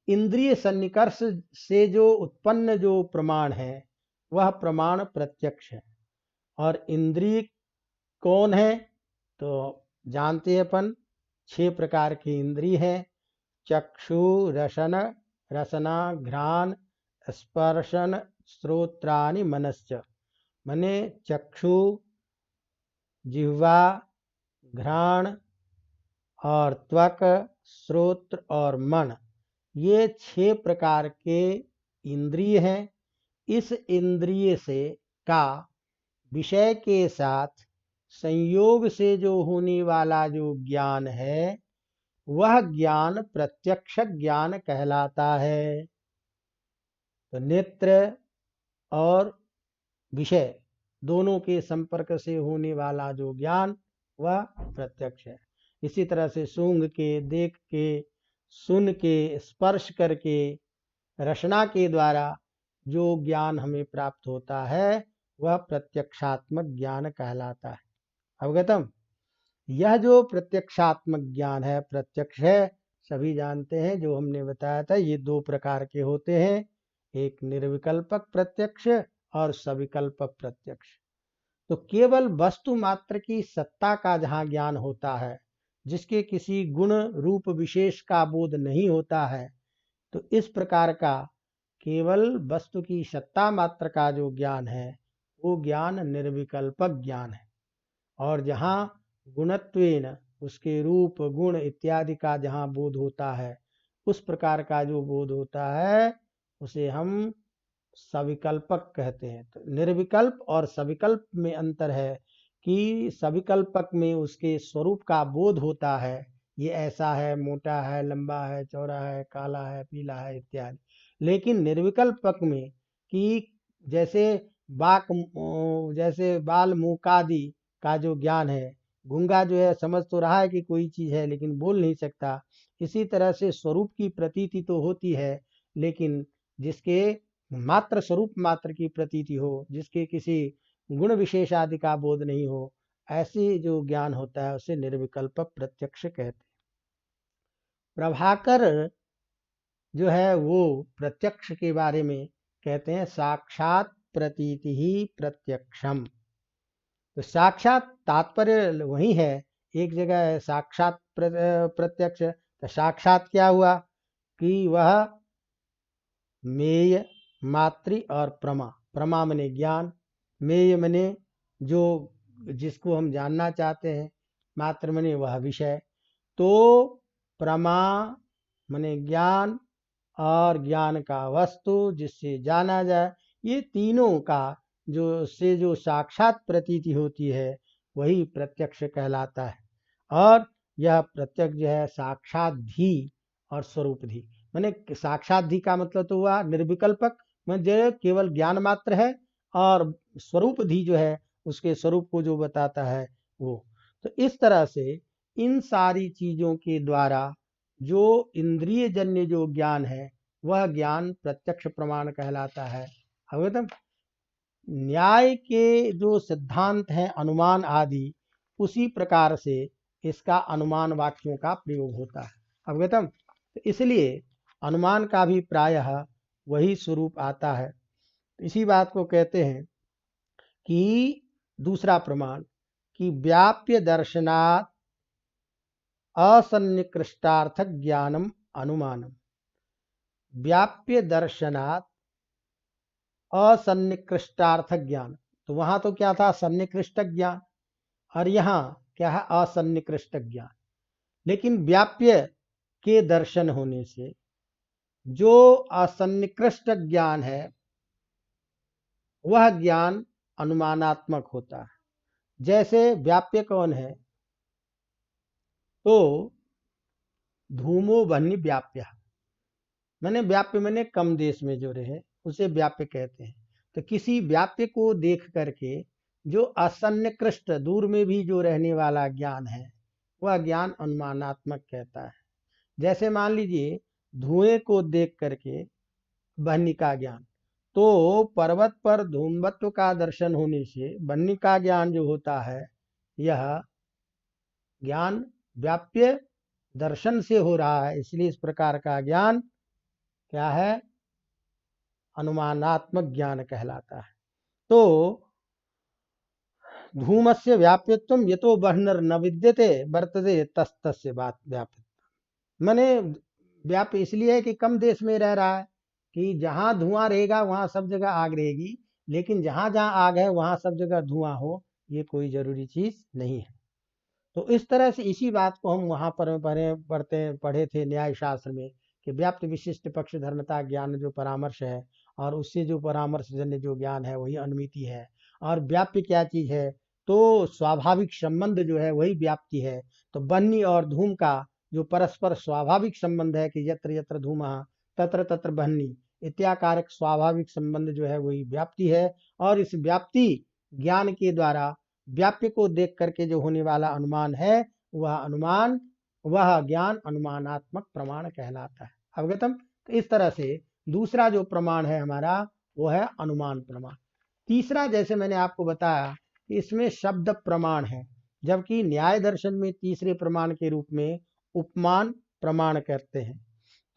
इंद्रिय सन्निकर्ष से जो उत्पन्न जो प्रमाण है वह प्रमाण प्रत्यक्ष है। और इंद्रिय कौन है? तो जानते हैं अपन, 6 प्रकार की इंद्रिय हैं। चक्षु, रसन, रसना, घ्राण, स्पर्शन, श्रोत्राणि, मनश्च। मने चक्षु, जिह्वा, घ्राण और त्वक, श्रोत्र और मन, ये 6 प्रकार के इंद्रिय हैं। इस इंद्रिय से का विषय के साथ संयोग से जो होने वाला जो ज्ञान है वह ज्ञान प्रत्यक्ष ज्ञान कहलाता है। तो नेत्र और विषय दोनों के संपर्क से होने वाला जो ज्ञान वह प्रत्यक्ष है। इसी तरह से सूंघ के, देख के, सुन के, स्पर्श करके, रसना के द्वारा जो ज्ञान हमें प्राप्त होता है वह प्रत्यक्षात्मक ज्ञान कहलाता है। अवगतम। यह जो प्रत्यक्षात्मक ज्ञान है, प्रत्यक्ष है, सभी जानते हैं, जो हमने बताया था ये 2 प्रकार के होते हैं, एक निर्विकल्पक प्रत्यक्ष और सविकल्पक प्रत्यक्ष। तो केवल वस्तु मात्र की सत्ता का जहाँ ज्ञान होता है, जिसके किसी गुण रूप विशेष का बोध नहीं होता है, तो इस प्रकार का केवल वस्तु की सत्ता मात्र का जो ज्ञान है वो ज्ञान निर्विकल्पक ज्ञान है। और जहाँ गुणत्वेन, उसके रूप, गुण इत्यादि का जहाँ बोध होता है, उस प्रकार का जो बोध होता है उसे हम सविकल्पक कहते हैं। तो निर्विकल्प और सविकल्प में अंतर है कि सविकल्पक में उसके स्वरूप का बोध होता है, ये ऐसा है, मोटा है, लंबा है, चौड़ा है, काला है, पीला है इत्यादि। लेकिन निर्विकल्पक में कि जैसे जैसे बाल, मुख आदि का जो ज्ञान है, गूंगा जो है समझ तो रहा है कि कोई चीज़ है लेकिन बोल नहीं सकता। इसी तरह से स्वरूप की प्रतीति तो होती है, लेकिन जिसके मात्र स्वरूप मात्र की प्रतीति हो, जिसके किसी गुण विशेष आदि का बोध नहीं हो, ऐसी जो ज्ञान होता है उसे निर्विकल्प प्रत्यक्ष कहते हैं। प्रभाकर जो है वो प्रत्यक्ष के बारे में कहते हैं साक्षात प्रतीति ही प्रत्यक्षम। तो साक्षात तात्पर्य वही है, एक जगह है साक्षात प्रत्यक्ष, तो साक्षात क्या हुआ कि वह मेय, मातृ और प्रमा। प्रमा मने ज्ञान, मेय मने जो जिसको हम जानना चाहते हैं, मात्र मने वह विषय। तो प्रमा मने ज्ञान, और ज्ञान का वस्तु जिससे जाना जाए, ये तीनों का जो साक्षात प्रतीति होती है वही प्रत्यक्ष कहलाता है। और यह प्रत्यक्ष जो है साक्षात धी और स्वरूप धी, मैंने साक्षात धी का मतलब तो हुआ निर्विकल्पक, जो केवल ज्ञान मात्र है, और स्वरूप धी जो है उसके स्वरूप को जो बताता है वो। तो इस तरह से इन सारी चीजों के द्वारा जो इंद्रिय जन्य जो ज्ञान है वह ज्ञान प्रत्यक्ष प्रमाण कहलाता है। अवगतम। न्याय के जो सिद्धांत हैं अनुमान आदि, उसी प्रकार से इसका अनुमान वाक्यों का प्रयोग होता है। अवगतम। तो इसलिए अनुमान का भी प्रायः वही स्वरूप आता है। इसी बात को कहते हैं कि दूसरा प्रमाण कि व्याप्य दर्शनात् असन्निकृष्टार्थक ज्ञानम अनुमानम। व्याप्य दर्शनात् असन्निकृष्टार्थक ज्ञान, तो वहां तो क्या था सन्निकृष्ट ज्ञान, और यहाँ क्या है असन्निकृष्ट ज्ञान। लेकिन व्याप्य के दर्शन होने से जो असन्निकृष्ट ज्ञान है वह ज्ञान अनुमानात्मक होता है। जैसे व्याप्य कौन है, तो धूमो बन्नी व्याप्य, मैंने व्याप्य मैंने कम देश में जो रहे उसे व्याप्य कहते हैं। तो किसी व्याप्य को देख करके जो असन्निकृष्ट दूर में भी जो रहने वाला ज्ञान है वह ज्ञान अनुमानात्मक कहता है। जैसे मान लीजिए धुएं को देख करके बन्नी का ज्ञान, तो पर्वत पर धूमवत्व का दर्शन होने से बन्नी का ज्ञान जो होता है यह ज्ञान व्याप्य दर्शन से हो रहा है, इसलिए इस प्रकार का ज्ञान क्या है अनुमानात्मक ज्ञान कहलाता है। तो धूमस्य व्याप्यत्वम यतो बह्नर न विद्यते वर्तते तस्तस्य बात व्याप्य, माने व्याप्य इसलिए है कि कम देश में रह रहा है, कि जहां धुआं रहेगा वहां सब जगह आग रहेगी, लेकिन जहां जहां आग है वहां सब जगह धुआं हो ये कोई जरूरी चीज नहीं है। तो इस तरह से इसी बात को हम वहां पर पढ़े थे न्याय शास्त्र में कि व्याप्त विशिष्ट पक्ष धर्मता ज्ञान जो परामर्श है, और उससे जो परामर्श जन्य जो ज्ञान है वही अनुमिति है। और व्याप्य क्या चीज है, तो स्वाभाविक संबंध जो है वही व्याप्ति है। तो बन्नी और धूम का जो परस्पर स्वाभाविक संबंध है कि यत्र यत्र धूमः तत्र तत्र बन्नी इत्याकारक स्वाभाविक संबंध जो है वही व्याप्ति है। और इस व्याप्ति ज्ञान के द्वारा व्याप्य को देख करके जो होने वाला अनुमान है वह ज्ञान अनुमानात्मक प्रमाण कहलाता है। अवगतम। तो इस तरह से दूसरा जो प्रमाण है हमारा वो है अनुमान प्रमाण। तीसरा जैसे मैंने आपको बताया कि इसमें शब्द प्रमाण है, जबकि न्याय दर्शन में तीसरे प्रमाण के रूप में उपमान प्रमाण करते हैं।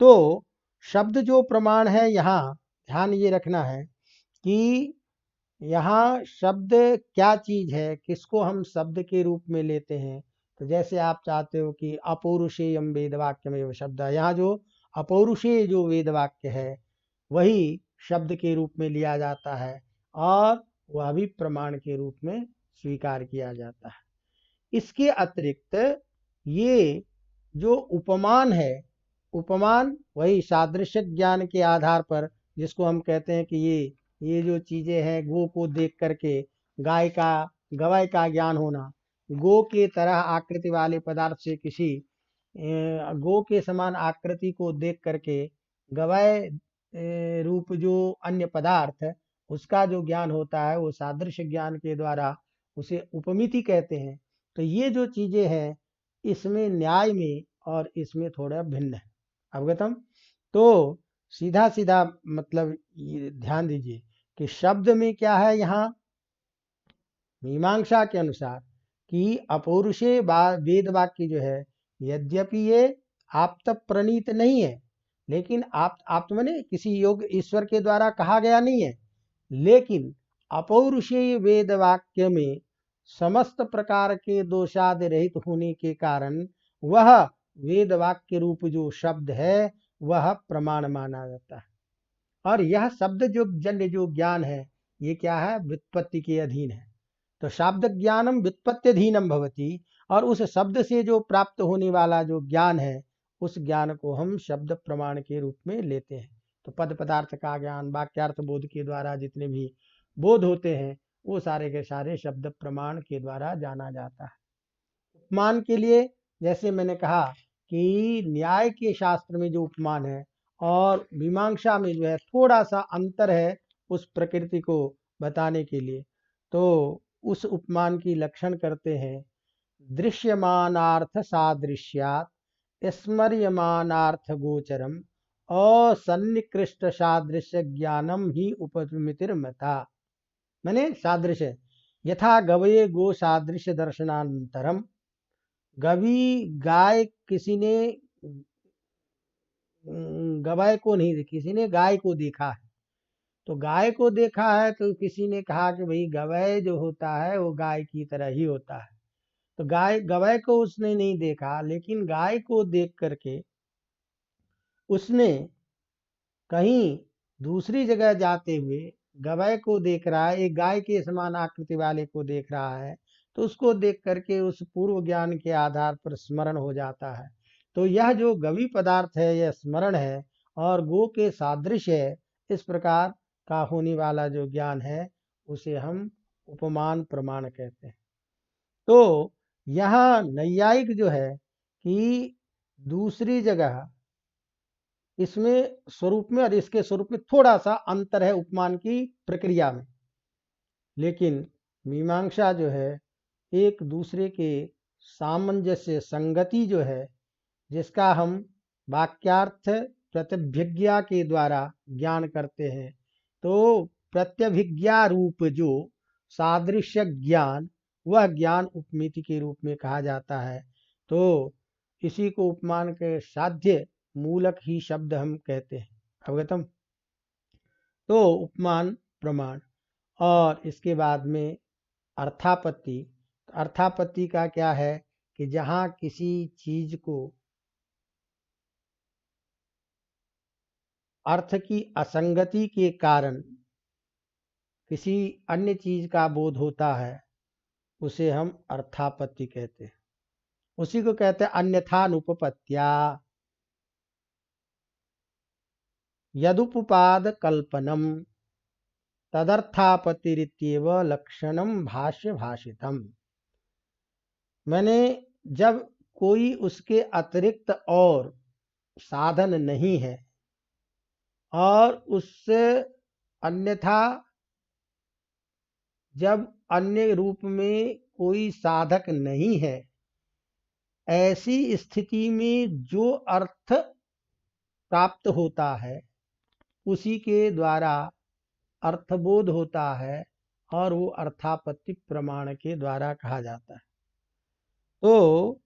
तो शब्द जो प्रमाण है यहाँ ध्यान ये रखना है कि यहाँ शब्द क्या चीज है, किसको हम शब्द के रूप में लेते हैं। तो जैसे आप चाहते हो कि अपौरुषेयम वेद वाक्य में शब्द है, यहाँ जो अपौरुषेय जो वेद वाक्य है वही शब्द के रूप में लिया जाता है, और वह भी प्रमाण के रूप में स्वीकार किया जाता है। इसके अतिरिक्त ये जो उपमान है, उपमान वही सादृश्य ज्ञान के आधार पर, जिसको हम कहते हैं कि ये जो चीजें हैं गो को देख करके गवाय का ज्ञान होना, गो के तरह आकृति वाले पदार्थ से किसी गो के समान आकृति को देख करके गवाय रूप जो अन्य पदार्थ है उसका जो ज्ञान होता है वो सादृश्य ज्ञान के द्वारा उसे उपमिति कहते हैं। तो ये जो चीजें हैं इसमें न्याय में और इसमें थोड़ा भिन्न है। अवगतम। तो सीधा सीधा मतलब ध्यान दीजिए कि शब्द में क्या है, यहाँ मीमांसा के अनुसार कि अपौरुषे वेद वाक्य जो है यद्यपि ये आप्त प्रणीत नहीं है, लेकिन आप्त माने किसी योग ईश्वर के द्वारा कहा गया नहीं है, लेकिन अपौरुषेय वेद वाक्य में समस्त प्रकार के दोषादि रहित होने के कारण वह वेद वाक्य रूप जो शब्द है वह प्रमाण माना जाता है। और यह शब्द जो जन्य जो ज्ञान है ये क्या है, व्युत्पत्ति के अधीन है। तो शाब्द ज्ञानम व्युत्पत्त्यधीनम भवति, और उस शब्द से जो प्राप्त होने वाला जो ज्ञान है, उस ज्ञान को हम शब्द प्रमाण के रूप में लेते हैं। तो पद पदार्थ का ज्ञान, वाक्यार्थ बोध के द्वारा जितने भी बोध होते हैं, वो सारे के सारे शब्द प्रमाण के द्वारा जाना जाता है। उपमान के लिए जैसे मैंने कहा कि न्याय के शास्त्र में जो उपमान है और मीमांसा में जो है थोड़ा सा अंतर है उस प्रकृति को बताने के लिए। तो उस उपमान की लक्षण करते हैं, दृश्यमानार्थ सादृश्यात् स्मर्यमानार्थ गोचरम असन्निकृष्ट सादृश्य ज्ञानम ही उपमितिर्मता। मैंने सादृश्य, यथा गवये गो सादृश्य दर्शनांतरम, गवी गाय, किसी ने गवाय को नहीं, किसी ने गाय को देखा है। तो गाय को देखा है तो किसी ने कहा कि भाई गवय जो होता है वो गाय की तरह ही होता है। तो गाय गवय को उसने नहीं देखा, लेकिन गाय को देख करके उसने कहीं दूसरी जगह जाते हुए गवय को देख रहा है, एक गाय के समान आकृति वाले को देख रहा है। तो उसको देख करके उस पूर्व ज्ञान के आधार पर स्मरण हो जाता है। तो यह जो गवी पदार्थ है यह स्मरण है, और गो के सादृश्य है, इस प्रकार का होने वाला जो ज्ञान है उसे हम उपमान प्रमाण कहते हैं। तो यहाँ नैयायिक जो है कि दूसरी जगह इसमें स्वरूप में और इसके स्वरूप में थोड़ा सा अंतर है उपमान की प्रक्रिया में, लेकिन मीमांसा जो है एक दूसरे के सामंजस्य संगति जो है, जिसका हम वाक्यार्थ प्रत्यभिज्ञा के द्वारा ज्ञान करते हैं। तो प्रत्यभिज्ञा रूप जो सादृश्य ज्ञान, वह ज्ञान उपमिति के रूप में कहा जाता है। तो इसी को उपमान के साध्य मूलक ही शब्द हम कहते हैं। अवगतम। तो उपमान प्रमाण, और इसके बाद में अर्थापत्ति। अर्थापत्ति का क्या है कि जहाँ किसी चीज को अर्थ की असंगति के कारण किसी अन्य चीज का बोध होता है, उसे हम अर्थापत्ति कहते हैं। उसी को कहते हैं अन्यथानुपपत्त्या। यदुपपाद कल्पनम तदर्थापत्तिरित्येव लक्षणम भाष्य भाषितम। मैंने जब कोई उसके अतिरिक्त और साधन नहीं है और उससे अन्यथा जब अन्य रूप में कोई साधक नहीं है, ऐसी स्थिति में जो अर्थ प्राप्त होता है उसी के द्वारा अर्थबोध होता है, और वो अर्थापत्ति प्रमाण के द्वारा कहा जाता है। तो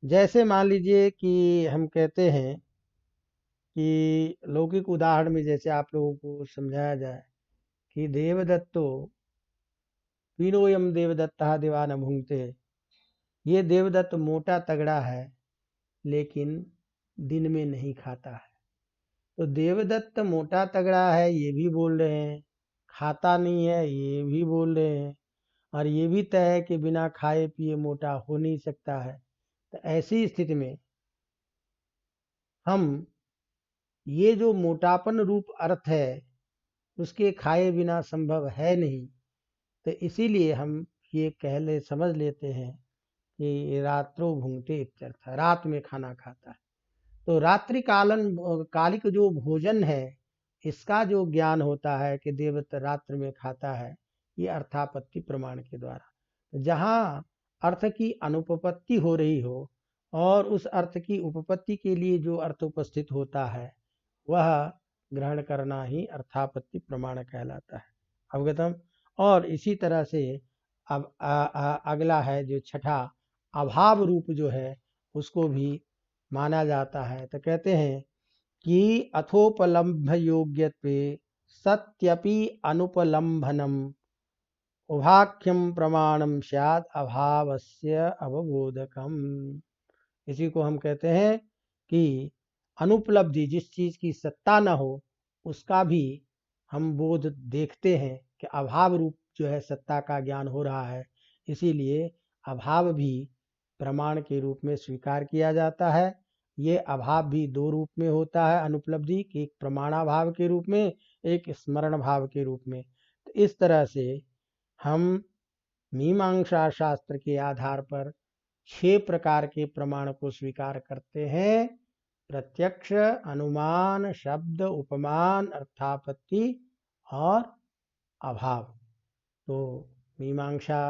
जैसे मान लीजिए कि हम कहते हैं कि लौकिक उदाहरण में जैसे आप लोगों को समझाया जाए कि देवदत्तो पीनोयम देवदत्ता दिवान भुंगते। ये देवदत्त मोटा तगड़ा है लेकिन दिन में नहीं खाता है। तो देवदत्त मोटा तगड़ा है ये भी बोल रहे हैं, खाता नहीं है ये भी बोल रहे हैं, और ये भी तय है कि बिना खाए पिए मोटा हो नहीं सकता है। तो ऐसी स्थिति में हम ये जो मोटापन रूप अर्थ है उसके खाए बिना संभव है नहीं, तो इसीलिए हम ये समझ लेते हैं कि रात्रो भुंगते इत्यर्थ, रात में खाना खाता है। तो रात्रि कालिक जो भोजन है इसका जो ज्ञान होता है कि देवदत्त रात्रि में खाता है, ये अर्थापत्ति प्रमाण के द्वारा। तो जहाँ अर्थ की अनुपपत्ति हो रही हो और उस अर्थ की उपपत्ति के लिए जो अर्थ उपस्थित होता है वह ग्रहण करना ही अर्थापत्ति प्रमाण कहलाता है। अवगतम। और इसी तरह से अब अगला है जो छठा, अभाव रूप जो है उसको भी माना जाता है। तो कहते हैं कि अथोपलम्भ योग्यत्वे सत्यपि अनुपलम्भनम उभाख्यम प्रमाणम स्यात् अभावस्य अवबोधकम। इसी को हम कहते हैं कि अनुपलब्धि, जिस चीज की सत्ता न हो उसका भी हम बोध देखते हैं कि अभाव रूप जो है सत्ता का ज्ञान हो रहा है, इसीलिए अभाव भी प्रमाण के रूप में स्वीकार किया जाता है। ये अभाव भी दो रूप में होता है अनुपलब्धि की, एक प्रमाणाभाव के रूप में, एक स्मरण भाव के रूप में। तो इस तरह से हम मीमांसा शास्त्र के आधार पर 6 प्रकार के प्रमाण को स्वीकार करते हैं: प्रत्यक्ष, अनुमान, शब्द, उपमान, अर्थापत्ति और अभाव। तो मीमांसा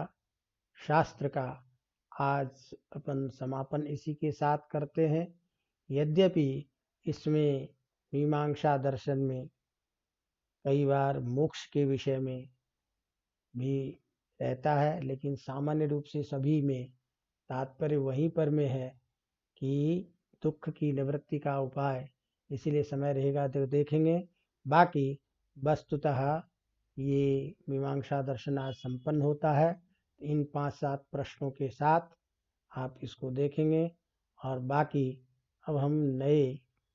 शास्त्र का आज अपन समापन इसी के साथ करते हैं। यद्यपि इसमें मीमांसा दर्शन में कई बार मोक्ष के विषय में भी रहता है, लेकिन सामान्य रूप से सभी में तात्पर्य वहीं पर में है कि दुख की निवृत्ति का उपाय, इसीलिए समय रहेगा तो देखेंगे। बाकी वस्तुतः ये मीमांसा दर्शन आज संपन्न होता है। इन 5-7 प्रश्नों के साथ आप इसको देखेंगे और बाकी अब हम नए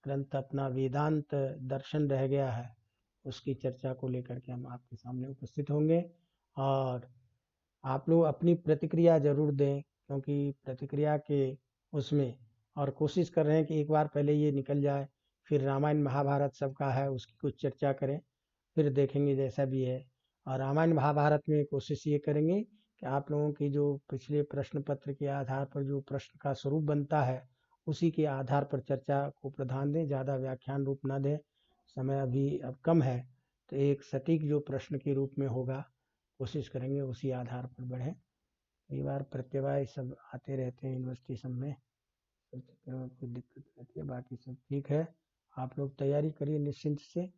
ग्रंथ अपना वेदांत दर्शन रह गया है, उसकी चर्चा को लेकर के हम आपके सामने उपस्थित होंगे। और आप लोग अपनी प्रतिक्रिया ज़रूर दें, क्योंकि प्रतिक्रिया के उसमें और कोशिश कर रहे हैं कि एक बार पहले ये निकल जाए, फिर रामायण महाभारत सबका है उसकी कुछ चर्चा करें, फिर देखेंगे जैसा भी है। और रामायण महाभारत में कोशिश ये करेंगे कि आप लोगों की जो पिछले प्रश्न पत्र के आधार पर जो प्रश्न का स्वरूप बनता है, उसी के आधार पर चर्चा को प्रधान दें, ज़्यादा व्याख्यान रूप ना दें। समय अभी अब कम है, तो एक सटीक जो प्रश्न के रूप में होगा कोशिश करेंगे उसी आधार पर बढ़ें। कई बार प्रत्यवाय सब आते रहते हैं यूनिवर्सिटी सब में, तो चक्कर में कोई दिक्कत रहती है, बाकी सब ठीक है। आप लोग तैयारी करिए निश्चिंत से।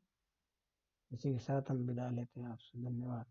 इसी के साथ हम विदा लेते हैं आपसे। धन्यवाद।